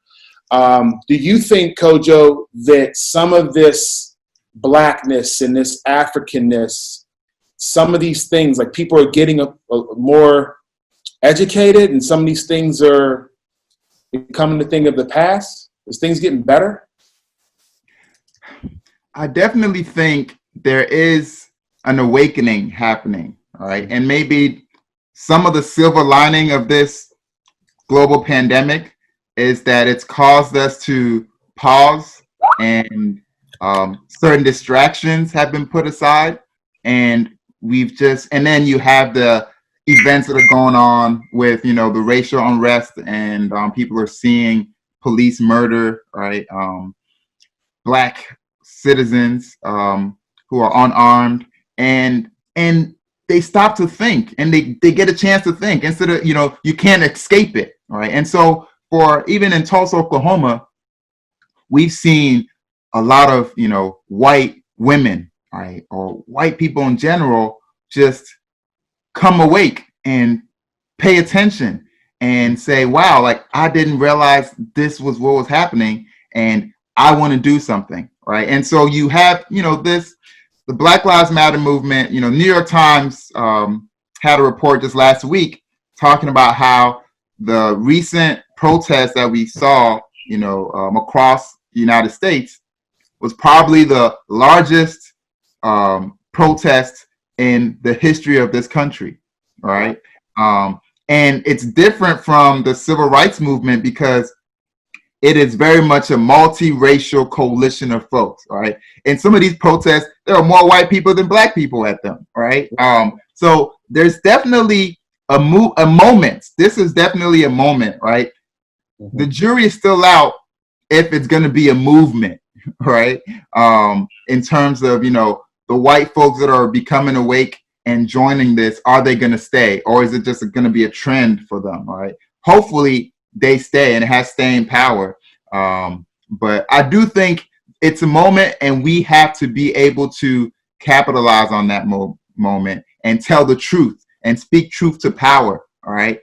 Do you think, Kojo, that some of this Blackness and this Africanness, some of these things, like people are getting a more educated, and some of these things are becoming a thing of the past? Is things getting better?
I definitely think there is an awakening happening, all right? And maybe some of the silver lining of this global pandemic is that it's caused us to pause, and certain distractions have been put aside, and then you have the events that are going on with, the racial unrest, and people are seeing police murder, right? Black citizens who are unarmed, and they stop to think, and they get a chance to think instead of, you can't escape it, right? And so even in Tulsa, Oklahoma, we've seen a lot of, white women, right, or white people in general, just come awake and pay attention and say, wow, like I didn't realize this was what was happening, and I want to do something, right? And so you have, the Black Lives Matter movement. New York Times had a report just last week talking about how the recent protests that we saw, across the United States was probably the largest protest in the history of this country, right? And it's different from the civil rights movement because it is very much a multiracial coalition of folks, right? In some of these protests, there are more white people than black people at them, right? So there's definitely a moment. This is definitely a moment, right? Mm-hmm. The jury is still out if it's going to be a movement, right? In terms of, the white folks that are becoming awake and joining this, are they going to stay? Or is it just going to be a trend for them, right? Hopefully they stay, and it has staying power. But I do think it's a moment, and we have to be able to capitalize on that moment and tell the truth and speak truth to power, all right?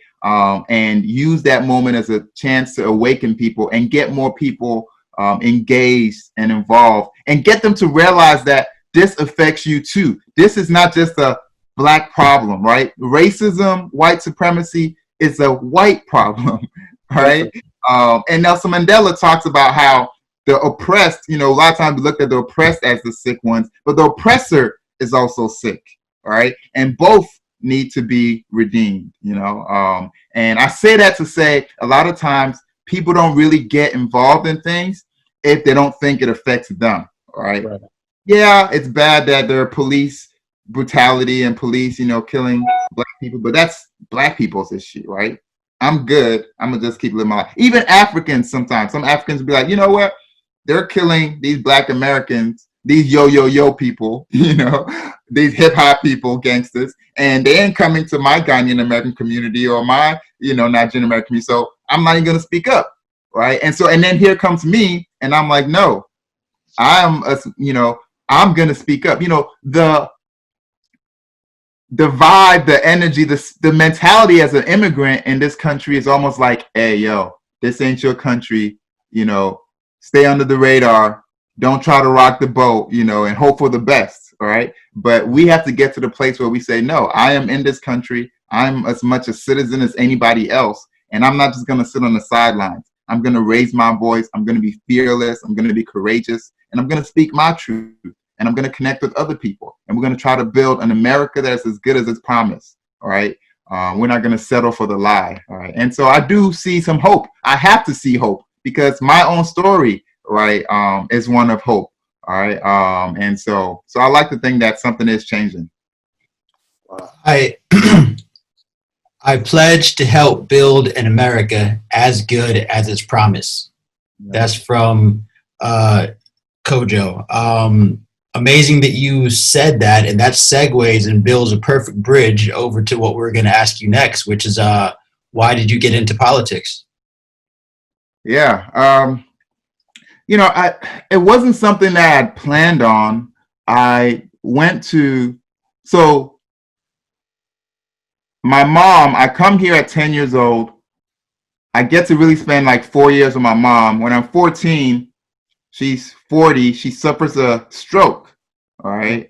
And use that moment as a chance to awaken people and get more people engaged and involved, and get them to realize that this affects you too. This is not just a black problem, right? Racism, white supremacy is a white problem, right? And Nelson Mandela talks about how the oppressed, a lot of times we look at the oppressed as the sick ones, but the oppressor is also sick, right? And both need to be redeemed, and I say that to say a lot of times people don't really get involved in things if they don't think it affects them, right? Yeah, it's bad that there are police brutality and police, killing black people, but that's black people's issue, right? I'm good. I'm gonna just keep living my life. Even Africans, sometimes some Africans will be like, you know what? They're killing these black Americans, these yo people, these hip hop people, gangsters, and they ain't coming to my Ghanaian American community or my, Nigerian American community. So I'm not even gonna speak up, right? And then here comes me, and I'm like, no, I'm gonna speak up. The vibe, the energy, the mentality as an immigrant in this country is almost like, hey, yo, this ain't your country, stay under the radar, don't try to rock the boat, and hope for the best, all right? But we have to get to the place where we say, no, I am in this country, I'm as much a citizen as anybody else, and I'm not just gonna sit on the sidelines. I'm gonna raise my voice, I'm gonna be fearless, I'm gonna be courageous, and I'm gonna speak my truth. And I'm going to connect with other people. And we're going to try to build an America that's as good as its promise. All right. We're not going to settle for the lie. All right. And so I do see some hope. I have to see hope because my own story, right, is one of hope. All right. And so I like to think that something is changing.
I pledge to help build an America as good as its promise. Yeah. That's from Kojo. Amazing that you said that, and that segues and builds a perfect bridge over to what we're going to ask you next, which is why did you get into politics?
Yeah. It wasn't something that I had planned on. I went to, so my mom, I come here at 10 years old. I get to really spend like 4 years with my mom. When I'm 14, she's 40, she suffers a stroke. All right.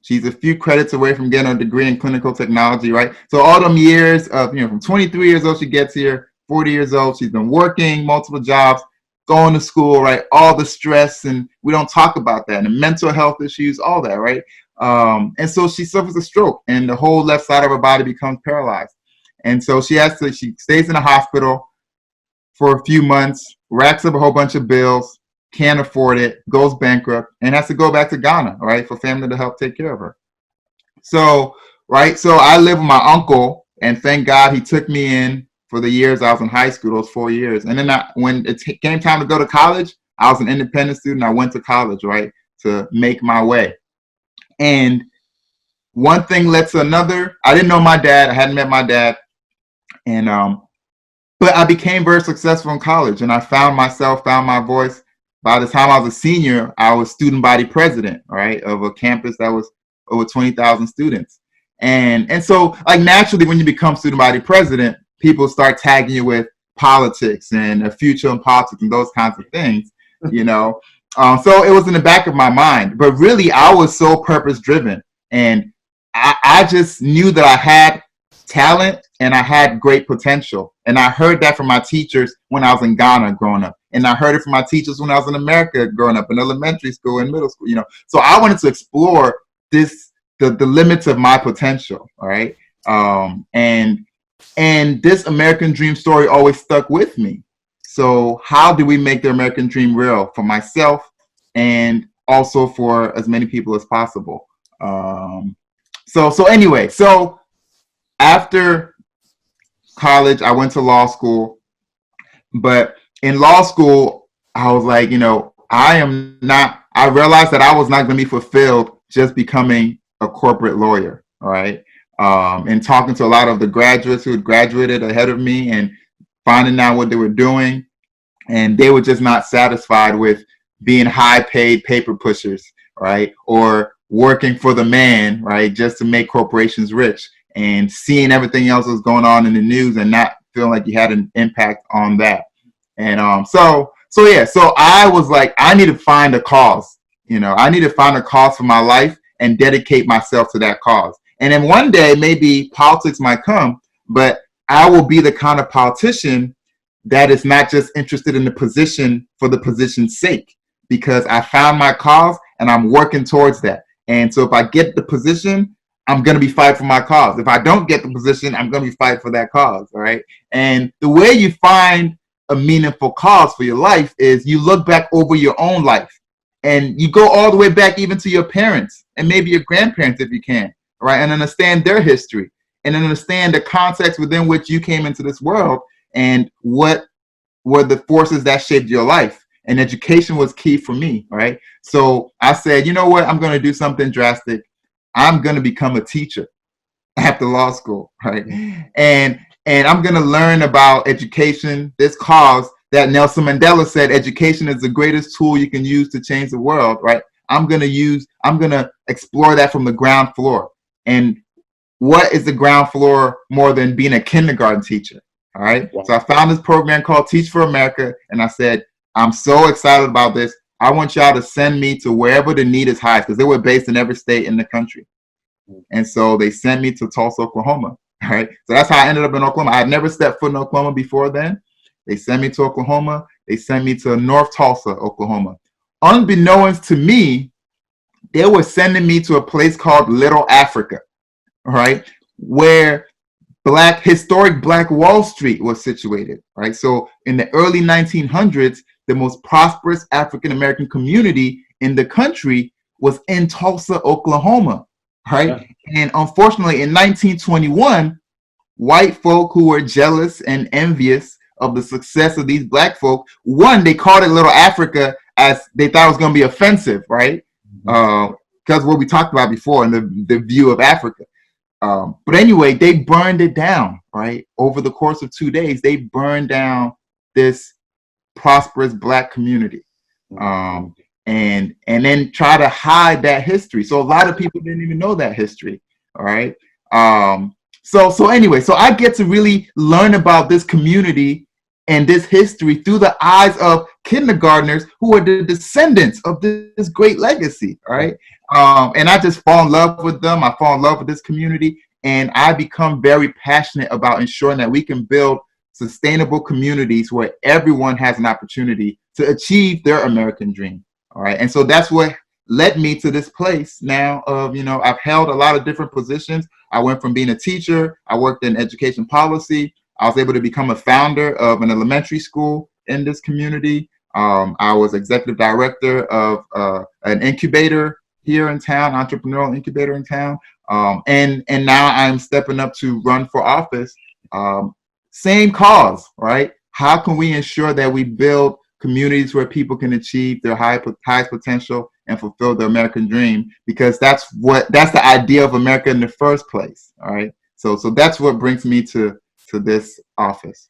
She's a few credits away from getting a degree in clinical technology, right? So all them years of, from 23 years old, she gets here, 40 years old, she's been working multiple jobs, going to school, right? All the stress, and we don't talk about that, and the mental health issues, all that, right? And so she suffers a stroke, and the whole left side of her body becomes paralyzed. And so she stays in the hospital for a few months, racks up a whole bunch of bills, can't afford it, goes bankrupt, and has to go back to Ghana, right, for family to help take care of her. So, right, so I live with my uncle, and thank God he took me in for the years I was in high school, those 4 years. And then when it came time to go to college, I was an independent student. I went to college, right, to make my way. And one thing led to another. I didn't know my dad. I hadn't met my dad. And but I became very successful in college, and I found my voice. By the time I was a senior, I was student body president, right, of a campus that was over 20,000 students. And so, like, naturally, when you become student body president, people start tagging you with politics and a future in politics and those kinds of things, So it was in the back of my mind. But really, I was so purpose driven. And I just knew that I had talent and I had great potential. And I heard that from my teachers when I was in Ghana growing up. And I heard it from my teachers when I was in America growing up in elementary school and middle school, So I wanted to explore the limits of my potential, all right? And this American dream story always stuck with me. So how do we make the American dream real for myself and also for as many people as possible? So after college, I went to law school, but in law school, I was like, I realized that I was not going to be fulfilled just becoming a corporate lawyer, all right? And talking to a lot of the graduates who had graduated ahead of me and finding out what they were doing, and they were just not satisfied with being high-paid paper pushers, right? Or working for the man, right, just to make corporations rich, and seeing everything else that's going on in the news and not feeling like you had an impact on that. And so I was like, I need to find a cause. I need to find a cause for my life and dedicate myself to that cause. And then one day, maybe politics might come, but I will be the kind of politician that is not just interested in the position for the position's sake, because I found my cause and I'm working towards that. And so if I get the position, I'm going to be fighting for my cause. If I don't get the position, I'm going to be fighting for that cause. All right. And the way you find a meaningful cause for your life is you look back over your own life, and you go all the way back even to your parents and maybe your grandparents if you can, right? And understand their history and understand the context within which you came into this world and what were the forces that shaped your life. And education was key for me, right? So I said, you know what? I'm going to do something drastic. I'm going to become a teacher after law school, right? And I'm going to learn about education, this cause that Nelson Mandela said, education is the greatest tool you can use to change the world, right? I'm going to explore that from the ground floor. And what is the ground floor more than being a kindergarten teacher, all right? Wow. So I found this program called Teach for America, and I said, I'm so excited about this. I want y'all to send me to wherever the need is highest, because they were based in every state in the country. And so they sent me to Tulsa, Oklahoma. All right. So that's how I ended up in Oklahoma. I had never stepped foot in Oklahoma before then. They sent me to Oklahoma. They sent me to North Tulsa, Oklahoma. Unbeknownst to me, they were sending me to a place called Little Africa, all right, where historic Black Wall Street was situated, right? So in the early 1900s, the most prosperous African-American community in the country was in Tulsa, Oklahoma, right? Yeah. And unfortunately, in 1921, white folk who were jealous and envious of the success of these Black folk, one, they called it Little Africa as they thought it was going to be offensive, right? because what we talked about before and the view of Africa. But anyway, they burned it down, right? Over the course of 2 days, they burned down this prosperous Black community, and then try to hide that history. So a lot of people didn't even know that history, all right? So anyway, so I get to really learn about this community and this history through the eyes of kindergartners who are the descendants of this great legacy, right? And I just fall in love with them. I fall in love with this community, and I become very passionate about ensuring that we can build sustainable communities where everyone has an opportunity to achieve their American dream, all right? And so that's what led me to this place now of, I've held a lot of different positions. I went from being a teacher, I worked in education policy, I was able to become a founder of an elementary school in this community. I was executive director of an incubator here in town, entrepreneurial incubator in town. And now I'm stepping up to run for office. Same cause, right? How can we ensure that we build communities where people can achieve their highest potential and fulfill their American dream? Because that's the idea of America in the first place, all right? So that's what brings me to this office.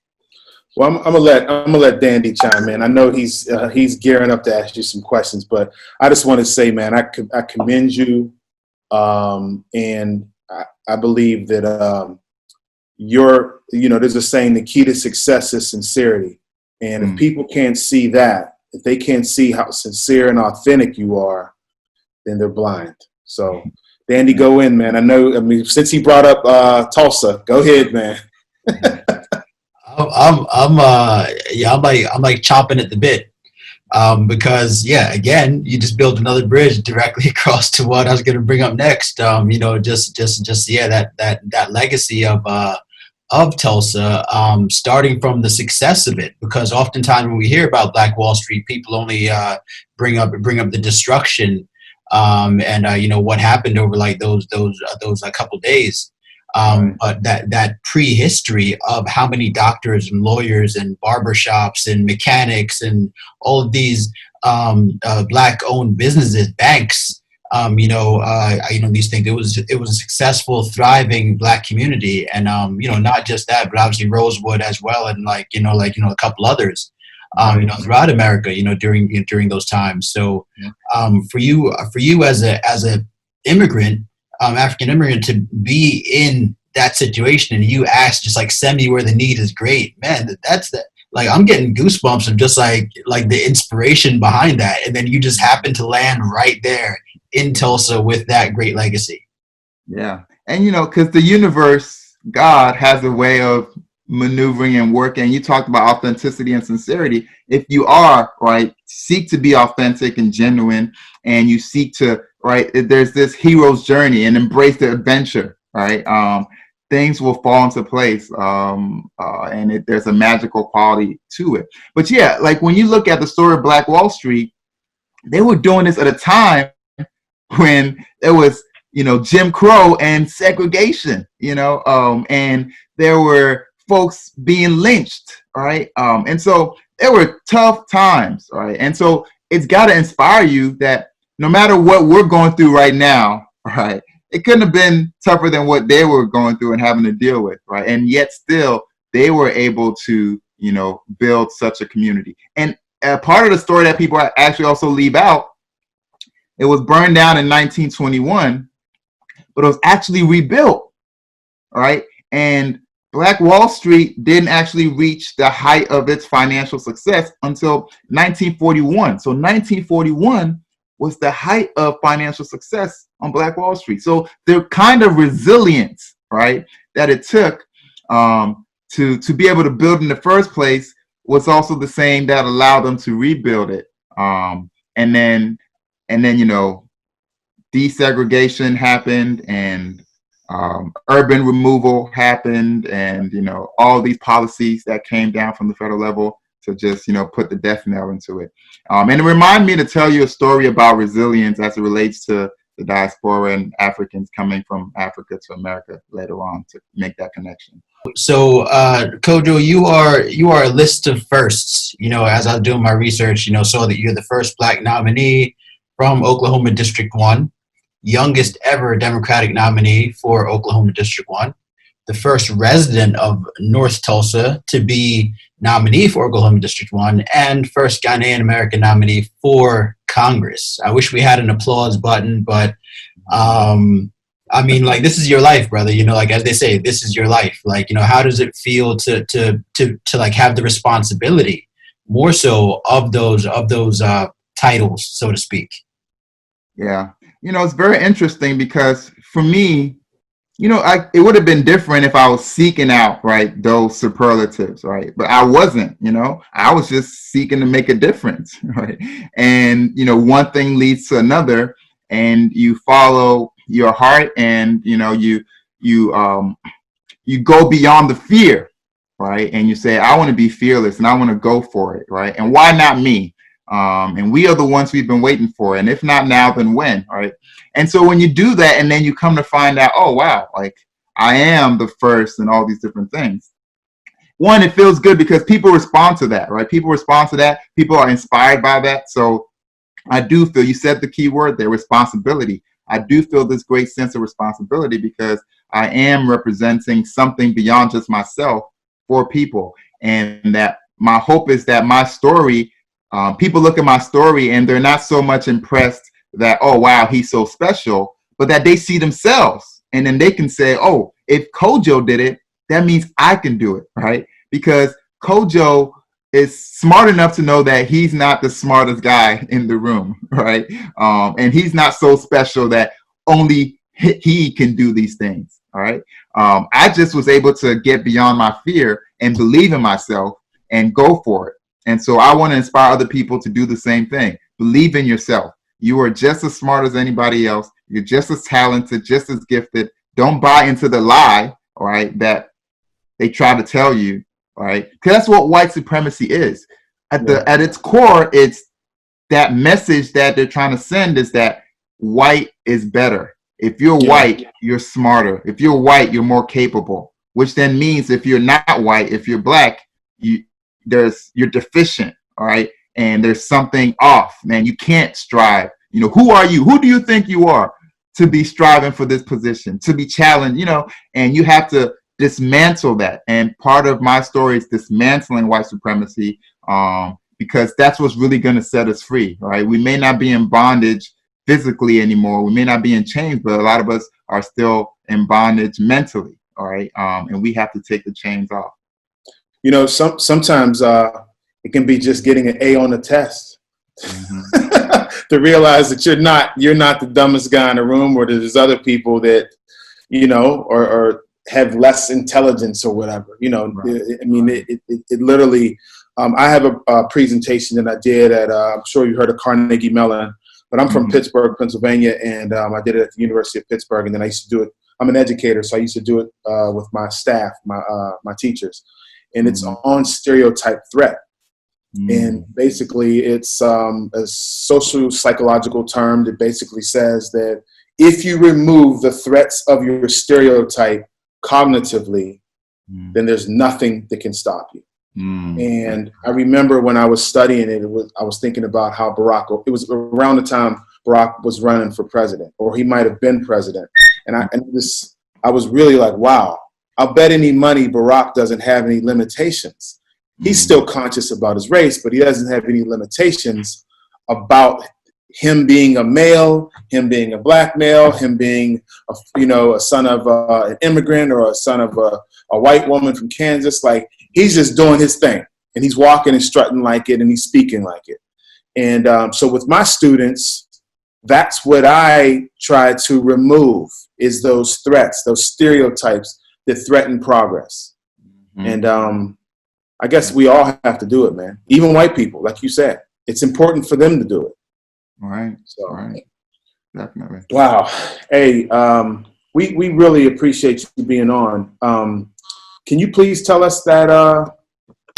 Well, I'm gonna let Dandy chime in. I know he's gearing up to ask you some questions, but I just want to say, man, I commend you, and I believe that there's a saying, the key to success is sincerity, and if people can't see that, if they can't see how sincere and authentic you are, then they're blind. So, Dandy, go in, man. I mean, since he brought up Tulsa, go ahead, man.
I'm like chomping at the bit, because again, you just built another bridge directly across to what I was going to bring up next. That legacy of Tulsa, starting from the success of it, because oftentimes when we hear about Black Wall Street, people only bring up the destruction, and what happened over like those couple days. But that prehistory of how many doctors and lawyers and barbershops and mechanics and all of these Black-owned businesses, banks, these things. It was a successful, thriving Black community, and not just that, but obviously Rosewood as well, and a couple others, throughout America, during those times. So, for you as a immigrant. African immigrant, to be in that situation, and you ask, just like, send me where the need is, great, man. I'm getting goosebumps of just like the inspiration behind that, and then you just happen to land right there in Tulsa with that great legacy. Yeah,
and because the universe, God, has a way of maneuvering and working. You talked about authenticity and sincerity. If you are seek to be authentic and genuine, and you seek to there's this hero's journey and embrace the adventure, right? Things will fall into place, and there's a magical quality to it. But when you look at the story of Black Wall Street, they were doing this at a time when there was, Jim Crow and segregation, and there were folks being lynched, right? And so there were tough times, right? And so it's got to inspire you that no matter what we're going through right now, right, it couldn't have been tougher than what they were going through and having to deal with, right? And yet still, they were able to, build such a community. And part of the story that people actually also leave out, it was burned down in 1921, but it was actually rebuilt, right? And Black Wall Street didn't actually reach the height of its financial success until 1941. So 1941 was the height of financial success on Black Wall Street. So the kind of resilience, right, that it took to be able to build in the first place was also the same that allowed them to rebuild it. And then desegregation happened, and urban removal happened, and all these policies that came down from the federal level to just put the death knell into it. And it reminded me to tell you a story about resilience as it relates to the diaspora and Africans coming from Africa to America later on, to make that connection.
So, Kojo, you are a list of firsts. As I was doing my research, saw that you're the first Black nominee from Oklahoma District 1. youngest ever Democratic nominee for Oklahoma District 1, the first resident of North Tulsa to be nominee for Oklahoma District 1, and first Ghanaian American nominee for Congress. I wish we had an applause button, but I mean, like, this is your life, brother. You know, like, as they say, this is your life. Like, you know, how does it feel to like have the responsibility more so of those titles, so to speak?
Yeah. You know, it's very interesting because for me, you know, it would have been different if I was seeking out, right, those superlatives, right? But I wasn't, you know, I was just seeking to make a difference, right? And, you know, one thing leads to another, and you follow your heart, and, you know, you go beyond the fear, right? And you say, I want to be fearless and I want to go for it, right? And why not me? And we are the ones we've been waiting for. And if not now, then when, right? And so when you do that, and then you come to find out, oh, wow, like I am the first and all these different things. One, it feels good because people respond to that, right? People respond to that. People are inspired by that. So I do feel, you said the key word there, responsibility. I do feel this great sense of responsibility because I am representing something beyond just myself for people. And that my hope is that my story, people look at my story and they're not so much impressed that, oh, wow, he's so special, but that they see themselves. And then they can say, oh, if Kojo did it, that means I can do it, right? Because Kojo is smart enough to know that he's not the smartest guy in the room, right? And he's not so special that only he can do these things, all right? I just was able to get beyond my fear and believe in myself and go for it. And so I want to inspire other people to do the same thing. Believe in yourself. You are just as smart as anybody else. You're just as talented, just as gifted. Don't buy into the lie, all right, that they try to tell you, all right? Because that's what white supremacy is. At its core, it's that message that they're trying to send is that white is better. If you're white, you're smarter. If you're white, you're more capable, which then means if you're not white, if you're black, you're deficient, all right? And there's something off, man. You can't strive. You know, who are you? Who do you think you are to be striving for this position, to be challenged, you know? And you have to dismantle that. And part of my story is dismantling white supremacy, because that's what's really going to set us free, right? We may not be in bondage physically anymore. We may not be in chains, but a lot of us are still in bondage mentally, all right? And we have to take the chains off.
You know, sometimes it can be just getting an A on the test. To realize that you're not the dumbest guy in the room, or there's other people that, you know, or have less intelligence or whatever. You know, right. I mean, it literally. I have a presentation that I did at. I'm sure you heard of Carnegie Mellon, but I'm from Pittsburgh, Pennsylvania, and I did it at the University of Pittsburgh. And then I used to do it. I'm an educator, so I used to do it with my staff, my teachers, and it's on stereotype threat. And basically, it's a social psychological term that basically says that if you remove the threats of your stereotype cognitively, then there's nothing that can stop you. And I remember when I was studying it, I was thinking about how it was around the time Barack was running for president, or he might have been president. And I was really like, wow, I'll bet any money Barack doesn't have any limitations. He's still conscious about his race, but he doesn't have any limitations about him being a male, him being a black male, him being a son of an immigrant or a son of a white woman from Kansas. Like, he's just doing his thing, and he's walking and strutting like it, and he's speaking like it. And so with my students, that's what I try to remove, is those threats, those stereotypes that threaten progress. And I guess we all have to do it, man. Even white people, like you said, it's important for them to do it.
All right.
So,
all right. Definitely.
Wow. Hey, we really appreciate you being on. Can you please tell us that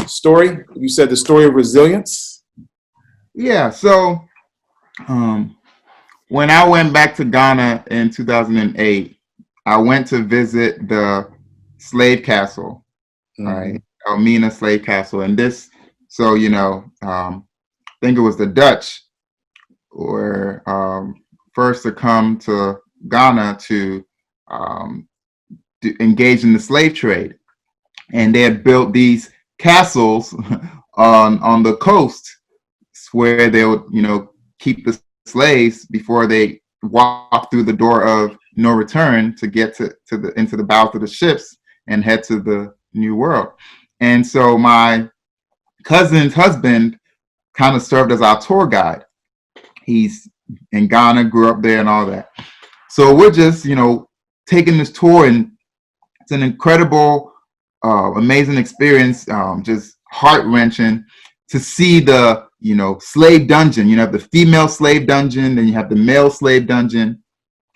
story? You said the story of resilience.
Yeah. So when I went back to Ghana in 2008, I went to visit the slave castle, right? Elmina slave castle. And this, I think it was the Dutch, or first to come to Ghana to engage in the slave trade. And they had built these castles on the coast where they would, keep the slaves before they walk through the door of no return to get into the bows of the ships and head to the New World. And so my cousin's husband kind of served as our tour guide. He's in Ghana, grew up there and all that. So we're just, taking this tour, and it's an incredible, amazing experience, just heart-wrenching to see the, slave dungeon. You have the female slave dungeon, then you have the male slave dungeon,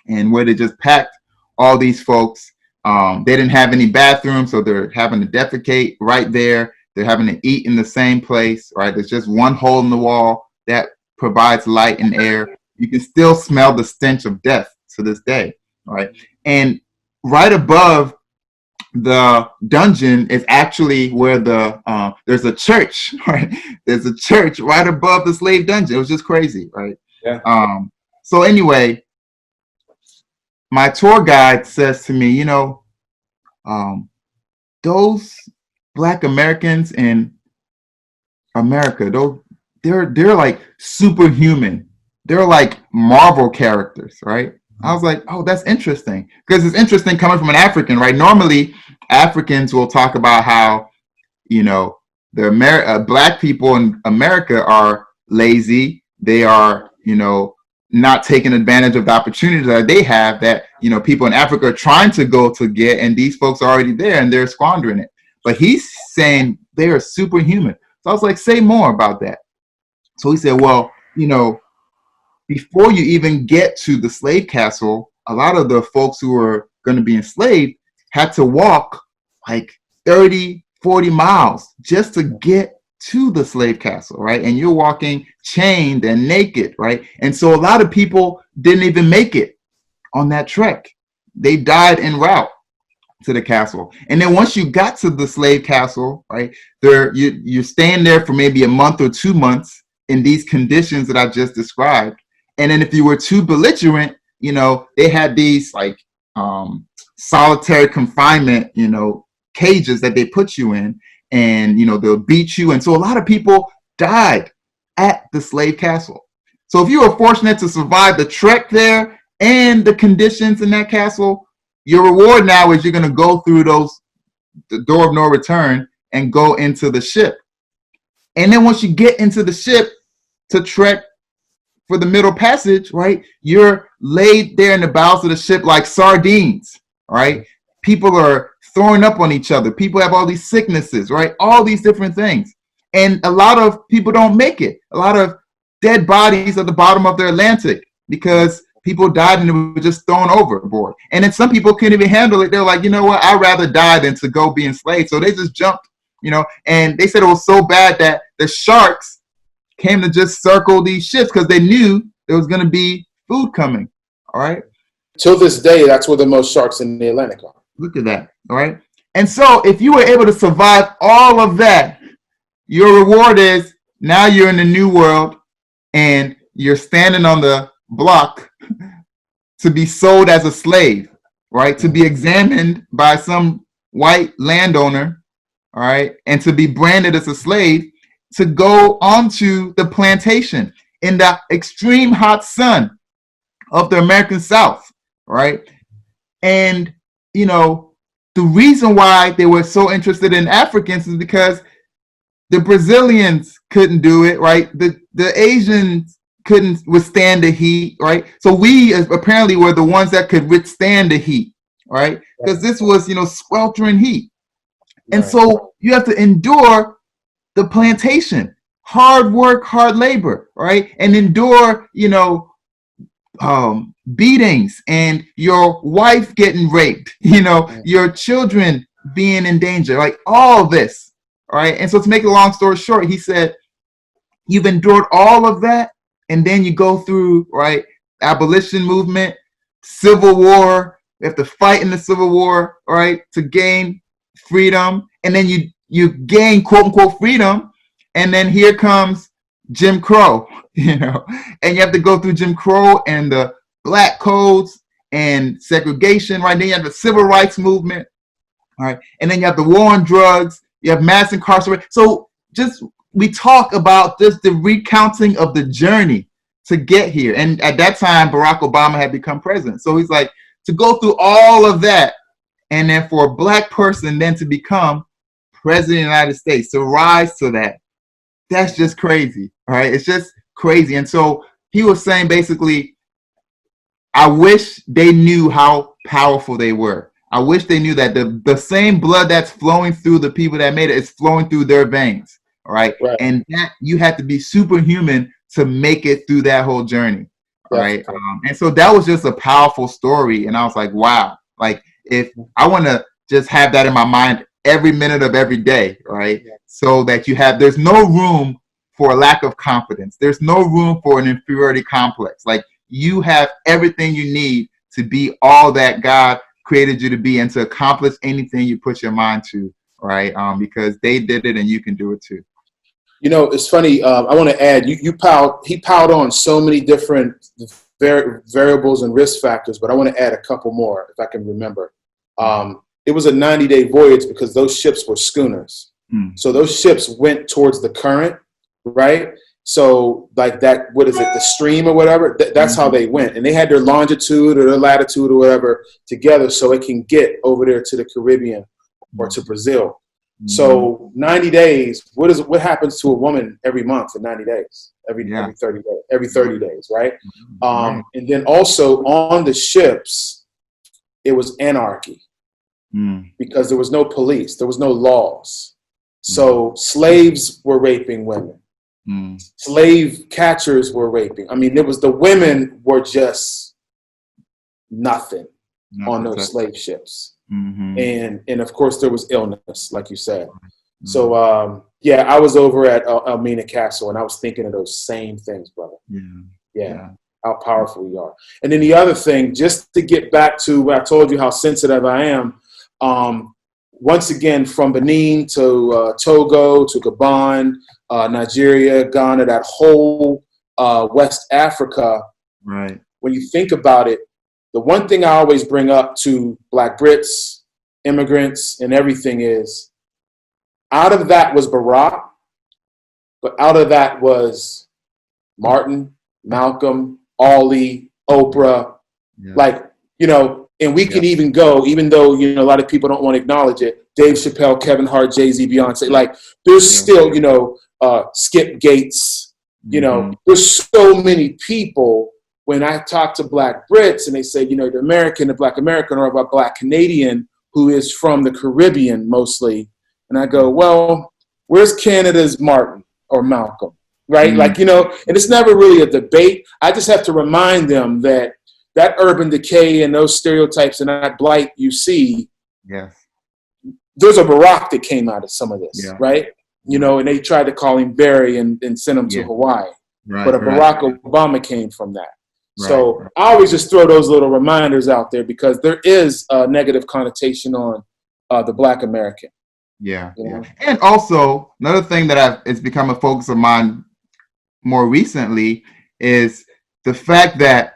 and where they just packed all these folks. They didn't have any bathrooms, so they're having to defecate right there. They're having to eat in the same place, right? There's just one hole in the wall that provides light and air. You can still smell the stench of death to this day, right? And right above the dungeon is actually where there's a church, right? There's a church right above the slave dungeon. It was just crazy, right?
Yeah.
So anyway, my tour guide says to me, those Black Americans in America, they're like superhuman. They're like Marvel characters, right? I was like, oh, that's interesting. Because it's interesting coming from an African, right? Normally, Africans will talk about how, the Black people in America are lazy. They are, not taking advantage of the opportunities that they have that, people in Africa are trying to go to get, and these folks are already there and they're squandering it. But he's saying they are superhuman. So I was like, say more about that. So he said, well, before you even get to the slave castle, a lot of the folks who were going to be enslaved had to walk like 30, 40 miles just to get to the slave castle, right? And you're walking chained and naked, right? And so a lot of people didn't even make it on that trek. They died en route to the castle. And then once you got to the slave castle, right, you're staying there for maybe a month or 2 months in these conditions that I just described. And then if you were too belligerent, they had these like solitary confinement, cages that they put you in, and, they'll beat you. And so a lot of people died at the slave castle. So if you were fortunate to survive the trek there and the conditions in that castle, your reward now is you're going to go through the door of no return and go into the ship. And then once you get into the ship to trek for the middle passage, right, you're laid there in the bowels of the ship like sardines, right? People are throwing up on each other. People have all these sicknesses, right? All these different things. And a lot of people don't make it. A lot of dead bodies at the bottom of the Atlantic because people died and they were just thrown overboard. And then some people couldn't even handle it. They're like, you know what? I'd rather die than to go be enslaved. So they just jumped, and they said it was so bad that the sharks came to just circle these ships because they knew there was going to be food coming. All right.
Till this day, that's where the most sharks in the Atlantic are.
Look at that. All right. And so if you were able to survive all of that, your reward is now you're in the new world and you're standing on the block to be sold as a slave, right? To be examined by some white landowner, all right? And to be branded as a slave to go onto the plantation in the extreme hot sun of the American South, right? And, the reason why they were so interested in Africans is because the Brazilians couldn't do it, right? The Asians couldn't withstand the heat, right? So we apparently were the ones that could withstand the heat, right? Because this was, sweltering heat. And so you have to endure the plantation, hard work, hard labor, right? And endure, beatings and your wife getting raped, your children being in danger, like all this, all right? And so to make a long story short, he said, you've endured all of that, and then you go through, right, abolition movement, civil war, you have to fight in the Civil War, right, to gain freedom, and then you gain quote-unquote freedom, and then here comes Jim Crow, and you have to go through Jim Crow and the black codes and segregation, right? Then you have the civil rights movement, all right? And then you have the war on drugs, you have mass incarceration. So just, we talk about just the recounting of the journey to get here. And at that time, Barack Obama had become president. So he's like, to go through all of that, and then for a black person then to become president of the United States, to rise to that, that's just crazy, all right? It's just crazy. And so he was saying basically, I wish they knew how powerful they were. I wish they knew that the same blood that's flowing through the people that made it is flowing through their veins, all right? And that you had to be superhuman to make it through that whole journey, all right? And so that was just a powerful story. And I was like, wow, like if I want to just have that in my mind every minute of every day, right? So that there's no room for a lack of confidence. There's no room for an inferiority complex. Like you have everything you need to be all that God created you to be and to accomplish anything you put your mind to, right? Because they did it and you can do it too.
You know, it's funny. I want to add, he piled on so many different variables and risk factors, but I want to add a couple more if I can remember. It was a 90-day voyage because those ships were schooners. So those ships went towards the current, right? So like that, what is it, the stream or whatever? That's how they went. And they had their longitude or their latitude or whatever together so it can get over there to the Caribbean or to Brazil. So 90 days, what happens to a woman every month in 90 days? Every 30 days, right? And then also on the ships, it was anarchy because there was no police, there was no laws. So slaves were raping women. Slave catchers were raping. I mean, the women were just nothing on those slave ships. And of course there was illness, like you said. So I was over at Elmina Castle and I was thinking of those same things, brother. How powerful we are. And then the other thing, just to get back to what I told you, how sensitive I am. Once again, from Benin to Togo to Gabon, Nigeria, Ghana, that whole West Africa.
Right.
When you think about it, the one thing I always bring up to Black Brits, immigrants, and everything is, out of that was Barack, but out of that was Martin, Malcolm, Ollie, Oprah, and we can even go, even though, a lot of people don't want to acknowledge it, Dave Chappelle, Kevin Hart, Jay-Z, Beyonce, like there's still, Skip Gates, there's so many people. When I talk to Black Brits and they say, the Black American or about Black Canadian who is from the Caribbean mostly. And I go, well, where's Canada's Martin or Malcolm? Right? And it's never really a debate. I just have to remind them that urban decay and those stereotypes and that blight you see, there's a Barack that came out of some of this, right? And they tried to call him Barry and send him to Hawaii. But a Barack Obama came from that. So I always just throw those little reminders out there because there is a negative connotation on the Black American.
And also another thing that it's become a focus of mine more recently is the fact that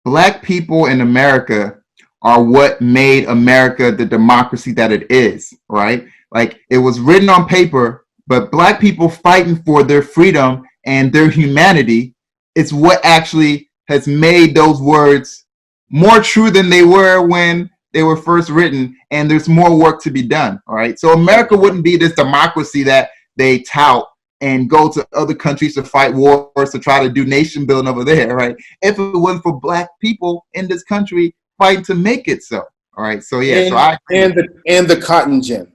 Black people in America are what made America the democracy that it is, right? Like it was written on paper, but Black people fighting for their freedom and their humanity, it's what actually has made those words more true than they were when they were first written, and there's more work to be done, all right? So America wouldn't be this democracy that they tout and go to other countries to fight wars to try to do nation building over there, right? If it wasn't for Black people in this country fighting to make it so, all right? So
and the cotton gin,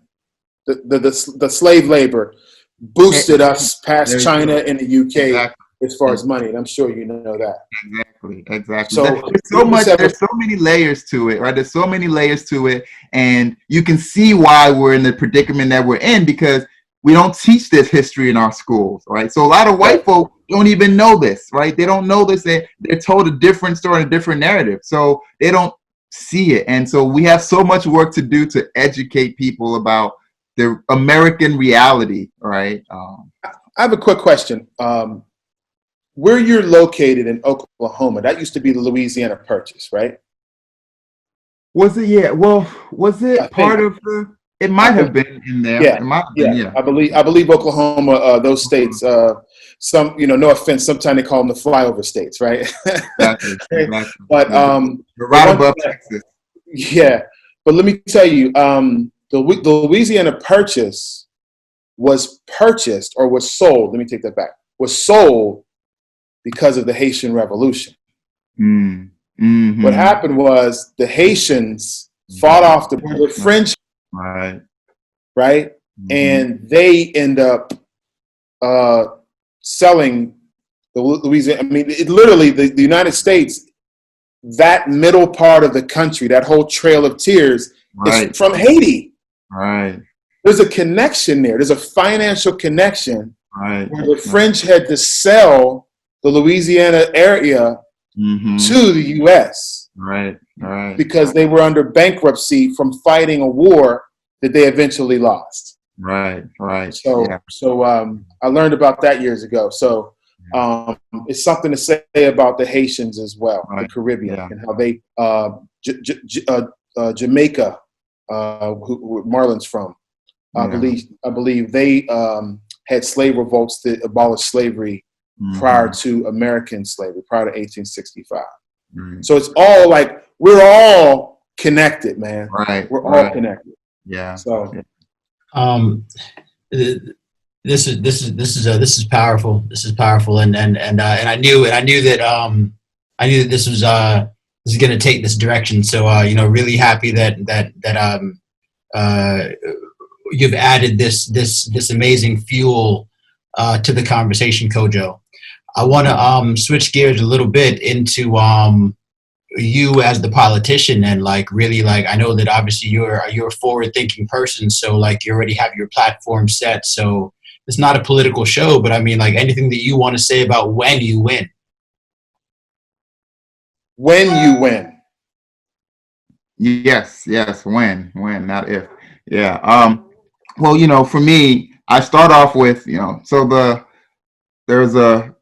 the slave labor boosted us past China and the UK as far as money, and I'm sure you know that.
Exactly. So there's so many layers to it, right? There's so many layers to it, and you can see why we're in the predicament that we're in because we don't teach this history in our schools, right? So a lot of white folk don't even know this, right? They don't know this. They're told a different story, a different narrative, so they don't see it. And so we have so much work to do to educate people about the American reality, right?
I have a quick question. where you're located in Oklahoma, that used to be the Louisiana Purchase, right?
Was it? Yeah. Well, was
I
it
think.
part of the? It
I
might have
think.
been in there.
Yeah,
It might have been.
yeah.
Yeah.
I believe Oklahoma, those states, some, no offense, sometimes they call them the flyover states, right?
Exactly. Exactly.
But
You're
but
right
one thing
above Texas.
yeah. But let me tell you, the Louisiana Purchase was purchased or was sold. Let me take that back. Was sold because of the Haitian Revolution.
Mm. Mm-hmm.
What happened was the Haitians fought off the French,
Right.
right?
Mm-hmm.
And they end up selling the Louisiana. I mean, it literally, the United States, that middle part of the country, that whole Trail of Tears,
Right.
is from Haiti.
Right.
There's a connection there. There's a financial connection
Right.
where the French had to sell the Louisiana area
Mm-hmm.
to the U.S.
Right. Right.
because they were under bankruptcy from fighting a war that they eventually lost.
Right. Right.
So,
Yeah.
I learned about that years ago. So it's something to say about the Haitians as well,
Right.
the Caribbean,
Yeah.
and how they Jamaica, who Marlon's from. I believe they had slave revolts that abolished slavery prior to American slavery, prior to 1865.
Mm-hmm.
So it's all like we're all connected, man.
Right.
We're all connected.
Yeah.
So
this is powerful. This is powerful, and I knew that this was going to take this direction. So really happy that you've added this amazing fuel to the conversation, Kojo. I want to switch gears a little bit into you as the politician, and really I know that obviously you're a forward thinking person, so you already have your platform set. So it's not a political show, but I mean anything that you want to say about when you win.
When you win.
Yes. When, not if. Yeah. Well, for me, I start off with, so there's a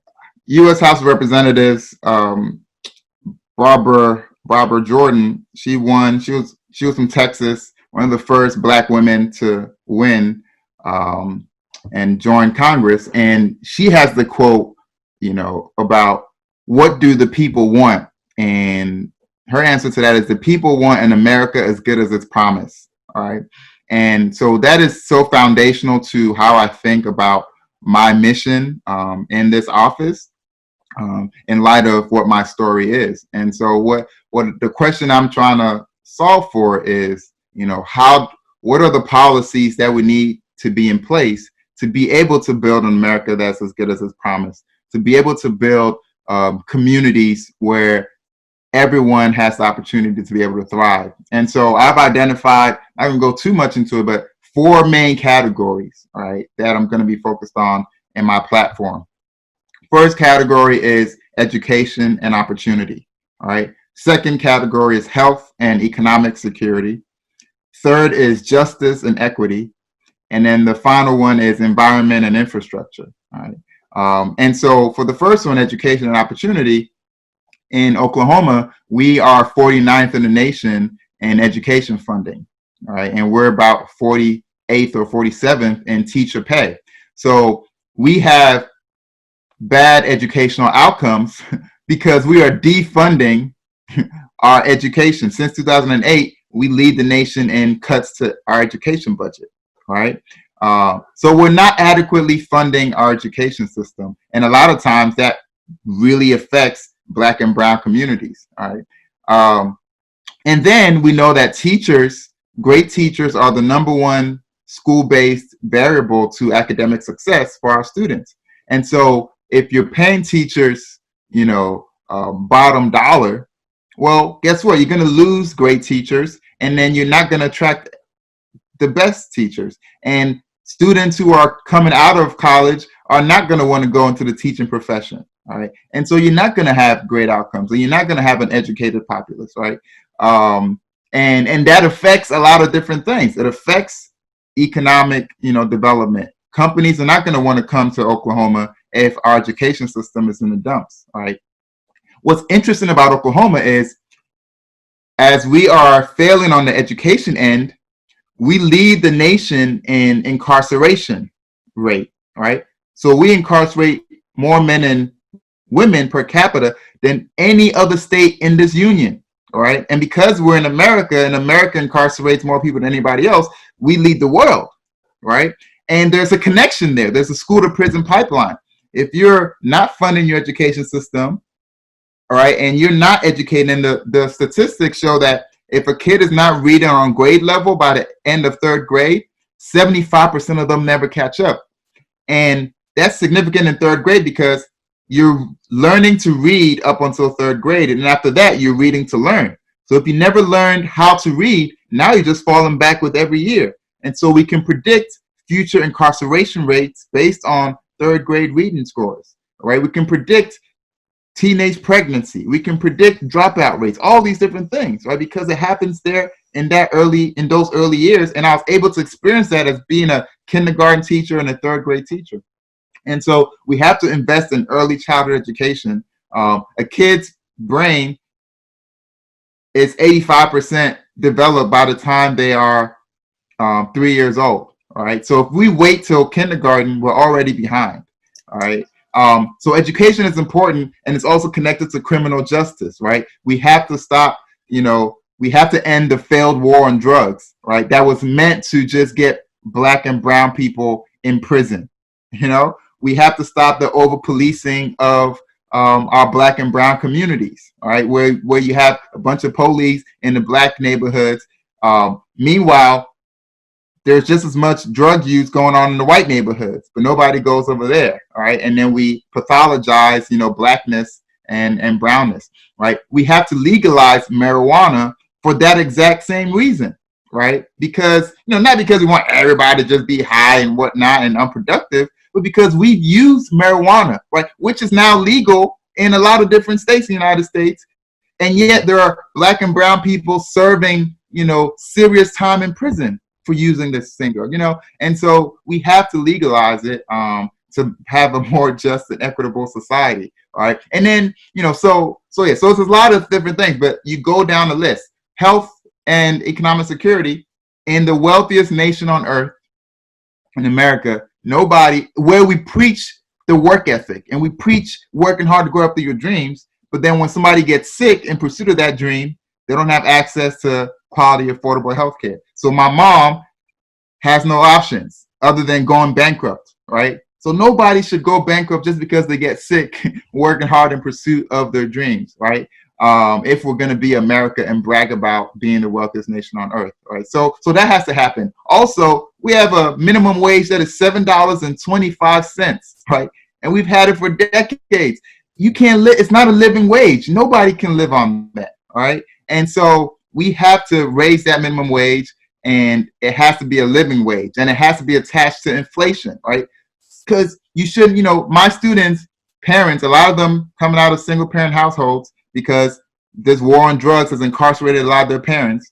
U.S. House of Representatives, Barbara Jordan. She won. She was from Texas, one of the first Black women to win and join Congress. And she has the quote, about what do the people want? And her answer to that is the people want an America as good as its promise. All right. And so that is so foundational to how I think about my mission in this office, in light of what my story is. And so what the question I'm trying to solve for is, what are the policies that we need to be in place to be able to build an America that's as good as its promise, to be able to build communities where everyone has the opportunity to be able to thrive. And so I've identified, I don't go too much into it, but 4 main categories, right, that I'm going to be focused on in my platform. First category is education and opportunity. All right. Second category is health and economic security. Third is justice and equity. And then the final one is environment and infrastructure. All right. And so for the first one, education and opportunity, in Oklahoma, we are 49th in the nation in education funding. All right. And we're about 48th or 47th in teacher pay. So we have bad educational outcomes because we are defunding our education. Since 2008, we lead the nation in cuts to our education budget, right? So we're not adequately funding our education system. And a lot of times that really affects Black and brown communities, all right? And then we know that great teachers are the number one school-based variable to academic success for our students. And so if you're paying teachers, bottom dollar, well, guess what? You're going to lose great teachers, and then you're not going to attract the best teachers. And students who are coming out of college are not going to want to go into the teaching profession, all right? And so you're not going to have great outcomes, and you're not going to have an educated populace, right? And that affects a lot of different things. It affects economic, development. Companies are not going to want to come to Oklahoma if our education system is in the dumps, right? What's interesting about Oklahoma is, as we are failing on the education end, we lead the nation in incarceration rate, right? So we incarcerate more men and women per capita than any other state in this union, all right? And because we're in America and America incarcerates more people than anybody else, we lead the world, right? And there's a connection there. There's a school to prison pipeline. If you're not funding your education system, all right, and you're not educating, the statistics show that if a kid is not reading on grade level by the end of third grade, 75% of them never catch up. And that's significant in third grade because you're learning to read up until third grade. And after that, you're reading to learn. So if you never learned how to read, now you're just falling back with every year. And so we can predict future incarceration rates based on third grade reading scores, all right? We can predict teenage pregnancy. We can predict dropout rates, all these different things, right? Because it happens there in those early years. And I was able to experience that as being a kindergarten teacher and a third grade teacher. And so we have to invest in early childhood education. A kid's brain is 85% developed by the time they are 3 years old. All right. So if we wait till kindergarten, we're already behind. All right. So education is important, and it's also connected to criminal justice, right? We have to stop, we have to end the failed war on drugs, right? That was meant to just get Black and brown people in prison. We have to stop the over-policing of our Black and brown communities, all right? Where you have a bunch of police in the Black neighborhoods. Meanwhile, there's just as much drug use going on in the white neighborhoods, but nobody goes over there, all right? And then we pathologize, Blackness and brownness, right? We have to legalize marijuana for that exact same reason, right? Because, not because we want everybody to just be high and whatnot and unproductive, but because we use marijuana, right? Which is now legal in a lot of different states in the United States. And yet there are Black and brown people serving, serious time in prison for using this same drug, and so we have to legalize it to have a more just and equitable society, all right? And then, so it's a lot of different things, but you go down the list: health and economic security. In the wealthiest nation on earth, in America, where we preach the work ethic and we preach working hard to grow up to your dreams, but then when somebody gets sick in pursuit of that dream, they don't have access to quality, affordable health care. So my mom has no options other than going bankrupt, right? So nobody should go bankrupt just because they get sick working hard in pursuit of their dreams, right? If we're going to be America and brag about being the wealthiest nation on earth, right? So that has to happen. Also, we have a minimum wage that is $7.25, right? And we've had it for decades. You can't live. It's not a living wage. Nobody can live on that, all right? And so we have to raise that minimum wage, and it has to be a living wage, and it has to be attached to inflation, right? Because you shouldn't, my students' parents, a lot of them coming out of single parent households because this war on drugs has incarcerated a lot of their parents.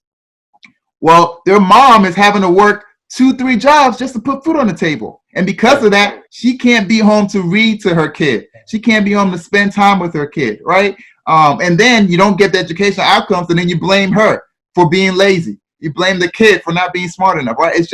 Well, their mom is having to work 2-3 jobs just to put food on the table. And because of that, she can't be home to read to her kid. She can't be home to spend time with her kid, right? And then you don't get the educational outcomes, and then you blame her for being lazy. You blame the kid for not being smart enough, right? It's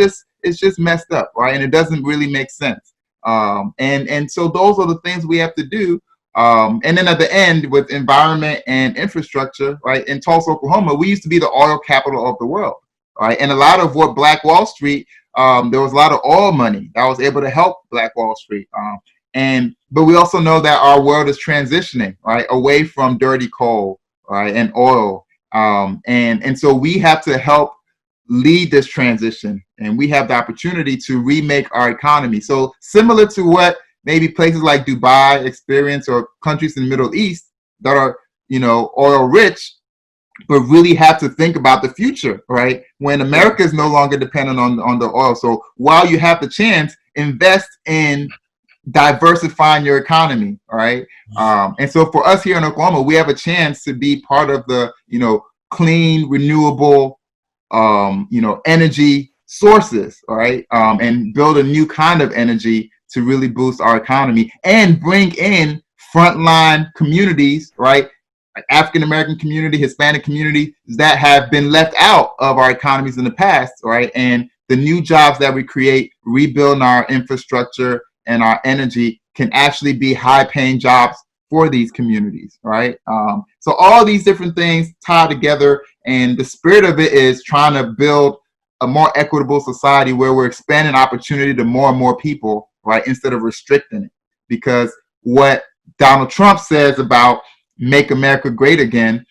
just messed up, right? And it doesn't really make sense. And so those are the things we have to do. And then at the end, with environment and infrastructure, right? In Tulsa, Oklahoma, we used to be the oil capital of the world, right? And a lot of what Black Wall Street, there was a lot of oil money that was able to help Black Wall Street. But we also know that our world is transitioning, right, away from dirty coal, right, and oil. And so we have to help lead this transition, and we have the opportunity to remake our economy. So similar to what maybe places like Dubai experience, or countries in the Middle East that are, oil rich, but really have to think about the future, right? When America is no longer dependent on the oil. So while you have the chance, invest in diversifying your economy, all right? And so for us here in Oklahoma, we have a chance to be part of the, clean, renewable, energy sources, all right? And build a new kind of energy to really boost our economy and bring in frontline communities, right? Like African-American community, Hispanic community that have been left out of our economies in the past, right? And the new jobs that we create, rebuilding our infrastructure and our energy can actually be high-paying jobs for these communities, right? So all these different things tie together, and the spirit of it is trying to build a more equitable society where we're expanding opportunity to more and more people, right, instead of restricting it. Because what Donald Trump says about make America great again,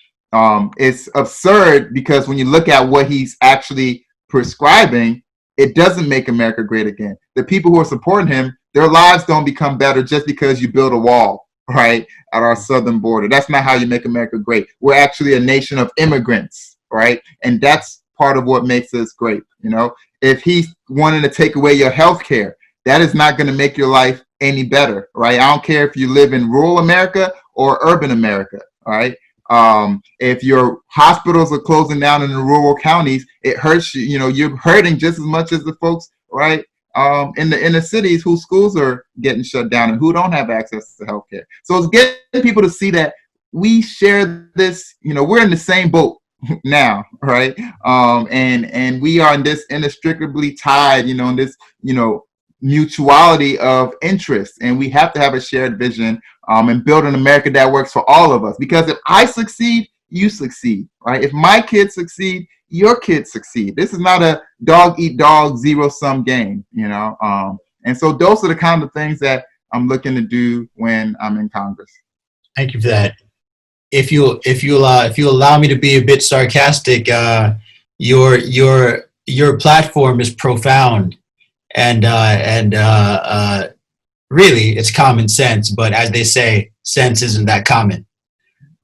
it's absurd, because when you look at what he's actually prescribing, it doesn't make America great again. The people who are supporting him, their lives don't become better just because you build a wall, right, at our southern border. That's not how you make America great. We're actually a nation of immigrants, right? And that's part of what makes us great. You know, if he's wanting to take away your health care, that is not going to make your life any better, right? I don't care if you live in rural America or urban America, all right? If your hospitals are closing down in the rural counties, it hurts you. You know, you're hurting just as much as the folks, right, in the inner cities whose schools are getting shut down and who don't have access to healthcare. So it's getting people to see that we share this. You know, we're in the same boat now, right? And we are in this inextricably tied. You know, in this, you know, mutuality of interest, and we have to have a shared vision and build an America that works for all of us. Because if I succeed, you succeed, right? If my kids succeed, your kids succeed. This is not a dog eat dog zero sum game, you know. And so those are the kind of things that I'm looking to do when I'm in Congress.
Thank you for that. If you allow me to be a bit sarcastic, your platform is profound, and really it's common sense. But as they say, sense isn't that common.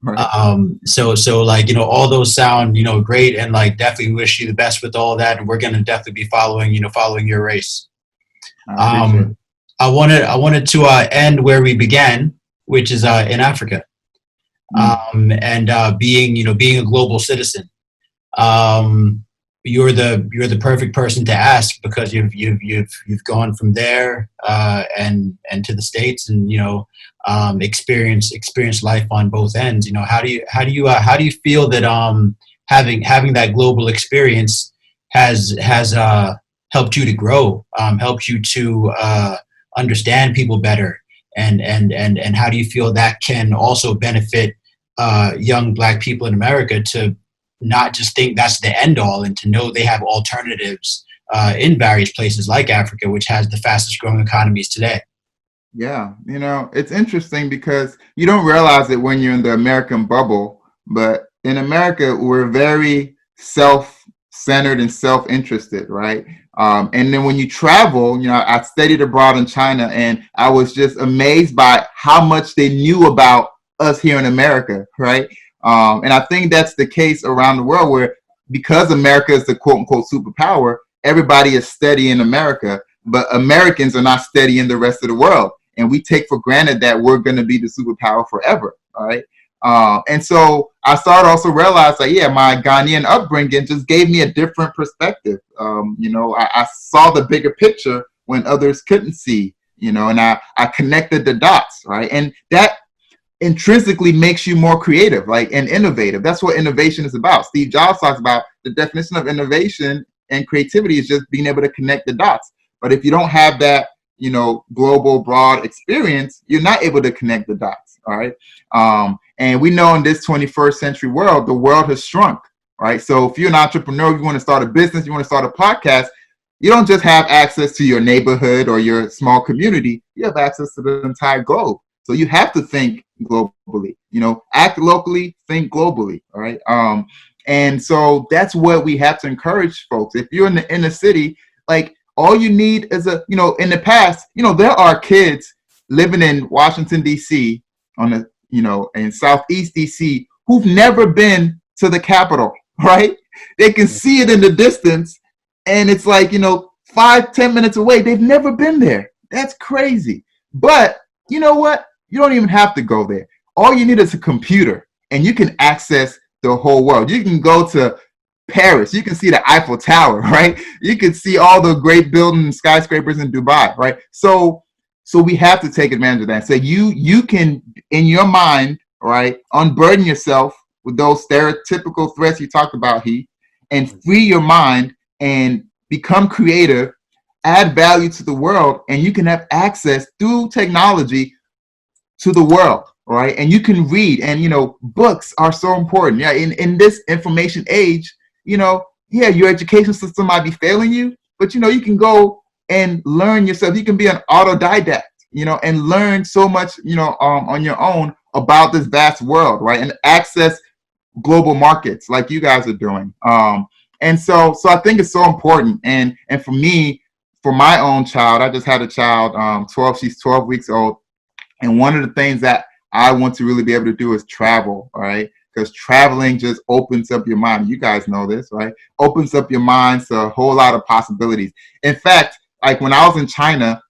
Right. So like, you know, all those sound, you know, great, and like definitely wish you the best with all that, and we're gonna definitely be following your race. I wanted to end where we began, which is in Africa. And being a global citizen. You're the perfect person to ask, because you've gone from there and to the States, and, you know, experience life on both ends. You know, how do you feel that having that global experience has helped you to grow, helped you to understand people better, and how do you feel that can also benefit young Black people in America to not just think that's the end all, and to know they have alternatives in various places like Africa, which has the fastest growing economies today?
Yeah, you know, it's interesting because you don't realize it when you're in the American bubble, but in America, we're very self-centered and self-interested, right? And then when you travel, you know, I studied abroad in China, and I was just amazed by how much they knew about us here in America, right? And I think that's the case around the world, where because America is the quote unquote superpower, everybody is steady in America, but Americans are not steady in the rest of the world. And we take for granted that we're going to be the superpower forever, all right? And so I started also realize that, yeah, my Ghanaian upbringing just gave me a different perspective. You know, I saw the bigger picture when others couldn't see, you know, and I connected the dots, right? And that intrinsically makes you more creative, like, and innovative. That's what innovation is about. Steve Jobs talks about the definition of innovation and creativity is just being able to connect the dots. But if you don't have that, you know, global, broad experience, you're not able to connect the dots, all right? And we know in this 21st century world, the world has shrunk, right? So if you're an entrepreneur, you want to start a business, you want to start a podcast, you don't just have access to your neighborhood or your small community, you have access to the entire globe. So you have to think globally, you know, act locally, think globally, all right? And so that's what we have to encourage folks. If you're in the inner city, like, all you need is you know, in the past, you know, there are kids living in Washington, D.C., you know, in Southeast D.C., who've never been to the Capitol, right? They can see it in the distance, and it's like, you know, 5-10 minutes away. They've never been there. That's crazy. But you know what? You don't even have to go there. All you need is a computer, and you can access the whole world. You can go to Paris, you can see the Eiffel Tower, right? You can see all the great buildings, skyscrapers in Dubai, right? So So we have to take advantage of that. So you can, in your mind, right, unburden yourself with those stereotypical threats you talked about, Heath, and free your mind and become creative, add value to the world, and you can have access through technology to the world, right? And you can read, and books are so important. Yeah, in this information age, yeah, your education system might be failing you, but you can go and learn yourself. You can be an autodidact, and learn so much, on your own about this vast world, right? And access global markets like you guys are doing. And so I think it's so important. And for me, for my own child, I just had a child, 12, she's 12 weeks old. And one of the things that I want to really be able to do is travel, all right? Because traveling just opens up your mind. You guys know this, right? Opens up your mind to a whole lot of possibilities. In fact, like when I was in China,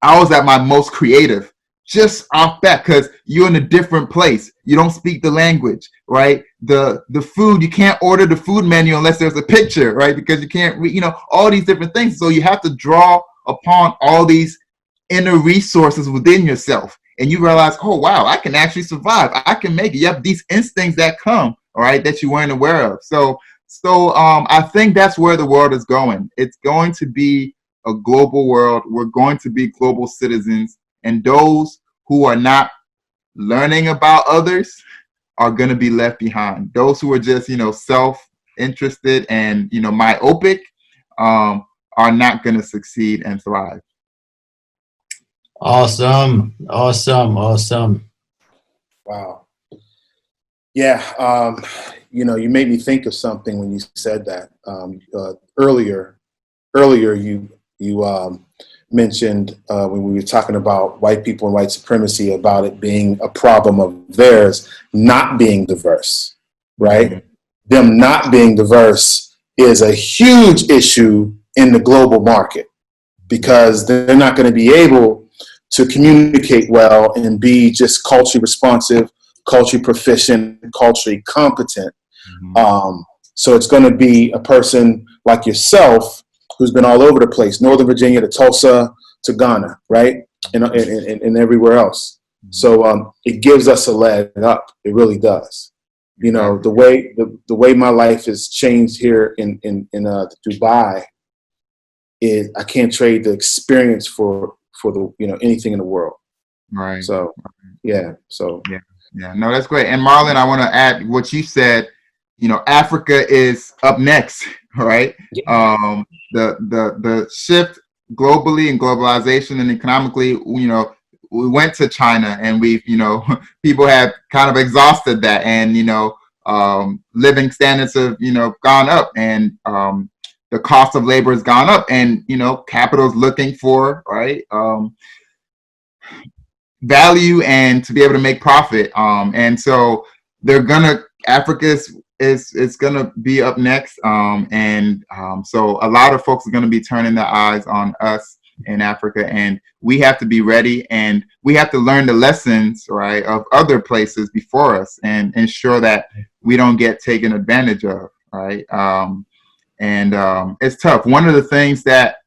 I was at my most creative just off that, because you're in a different place. You don't speak the language, right? The food, you can't order the food menu unless there's a picture, right? Because you can't read, all these different things. So you have to draw upon all these inner resources within yourself. And you realize, oh, wow, I can actually survive. I can make it. You have these instincts that come, all right, that you weren't aware of. So I think that's where the world is going. It's going to be a global world. We're going to be global citizens. And those who are not learning about others are going to be left behind. Those who are just, self-interested and, myopic are not going to succeed and thrive.
Awesome.
Wow. Yeah. You made me think of something when you said that. Earlier, you mentioned when we were talking about white people and white supremacy, about it being a problem of theirs not being diverse, right? Mm-hmm. Them not being diverse is a huge issue in the global market, because they're not going to be able to communicate well and be just culturally responsive, culturally proficient, culturally competent. Mm-hmm. So it's going to be a person like yourself who's been all over the place, Northern Virginia to Tulsa to Ghana, right? And everywhere else. So it gives us a leg up. It really does. The way my life has changed here in Dubai is I can't trade the experience for the anything in the world.
Right.
So yeah.
No, that's great. And Marlon, I want to add what you said. Africa is up next, right? Yeah. The shift globally and globalization and economically, we went to China, and we've, people have kind of exhausted that, and living standards have gone up, and the cost of labor has gone up, and capital is looking for value and to be able to make profit, and so Africa is gonna be up next, so a lot of folks are gonna be turning their eyes on us in Africa, and we have to be ready, and we have to learn the lessons, right, of other places before us, and ensure that we don't get taken advantage of, right? It's tough. One of the things that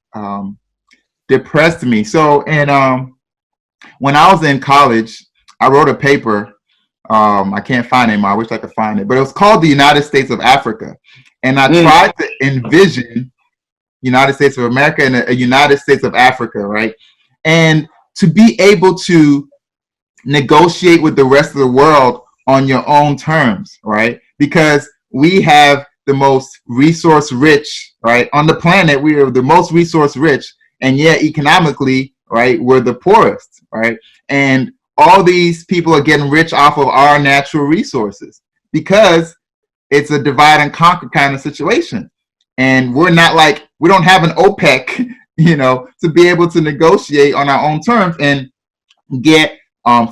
depressed me. So, when I was in college, I wrote a paper. I can't find it anymore. I wish I could find it, but it was called The United States of Africa. And I tried to envision United States of America and a United States of Africa, right? And to be able to negotiate with the rest of the world on your own terms, right? Because we have the most resource rich, right? On the planet, we are the most resource rich, and yet economically, right, we're the poorest, right? And all these people are getting rich off of our natural resources because it's a divide and conquer kind of situation. And we don't have an OPEC, to be able to negotiate on our own terms and get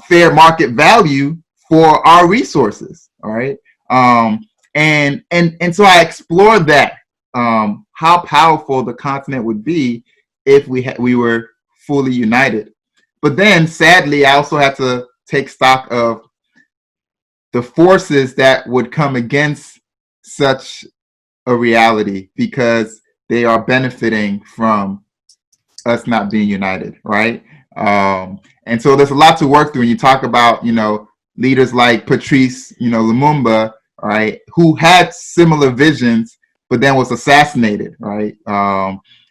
fair market value for our resources. All right. And so I explored that, how powerful the continent would be if we were fully united. But then, sadly, I also had to take stock of the forces that would come against such a reality, because they are benefiting from us not being united, right? And so there's a lot to work through. And you talk about, leaders like Patrice, Lumumba, right, who had similar visions, but then was assassinated, right?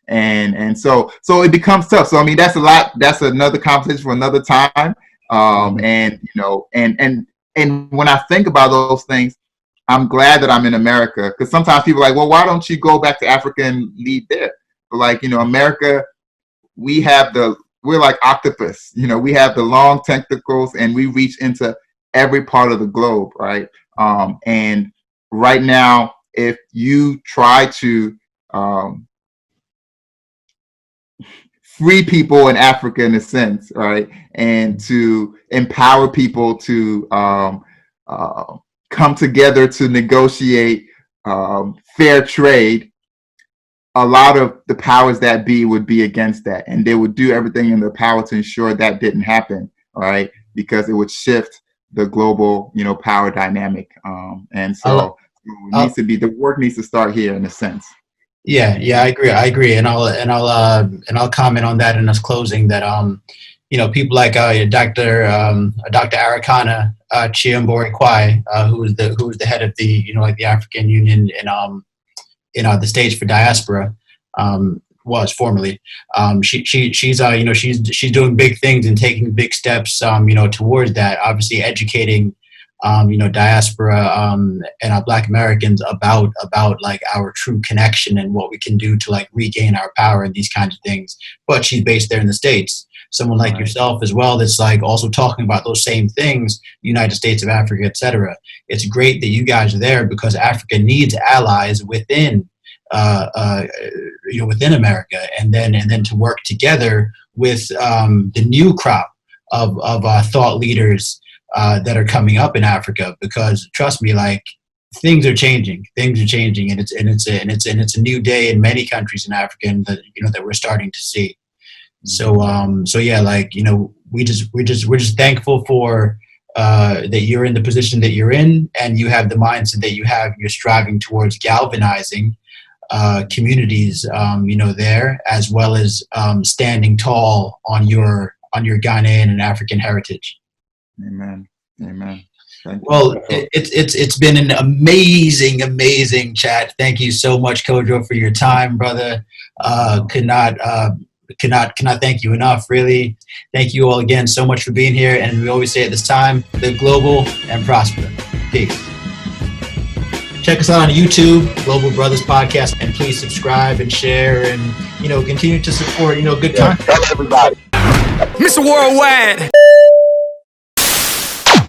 And so it becomes tough. So I mean, that's a lot. That's another conversation for another time. And when I think about those things, I'm glad that I'm in America, because sometimes people are like, well, why don't you go back to Africa and lead there? But like, America, we're like octopus. We have the long tentacles, and we reach into every part of the globe, right? And right now, if you try to free people in Africa, in a sense, right, and to empower people to come together to negotiate fair trade, a lot of the powers that be would be against that, and they would do everything in their power to ensure that didn't happen, right? Because it would shift the global, power dynamic. And so the work needs to start here, in a sense.
Yeah, I agree, and I'll comment on that in us closing that people like Dr. Arikana Chiambori Kwai, who is the head of the the African Union in the States for Diaspora, was formerly. She's doing big things and taking big steps towards that. Obviously, educating diaspora and Black Americans about like our true connection and what we can do to like regain our power and these kinds of things. But she's based there in the States. Someone like yourself as well that's like also talking about those same things, United States of Africa, etc. It's great that you guys are there, because Africa needs allies within within America, and then to work together with the new crop of thought leaders that are coming up in Africa, because trust me, like things are changing, and it's a new day in many countries in Africa, and that we're starting to see. So yeah, like we're just thankful for that you're in the position that you're in, and you have the mindset that you have. You're striving towards galvanizing communities, there, as well as standing tall on your Ghanaian and African heritage.
Amen.
Well, it's been an amazing chat. Thank you so much, Kojo, for your time, brother. Could not thank you enough, really. Thank you all again so much for being here. And we always say at this time, live global and prosper. Peace. Check us out on YouTube, Global Brothers Podcast, and please subscribe and share and, continue to support, good content.
Tell everybody. Mr. Worldwide.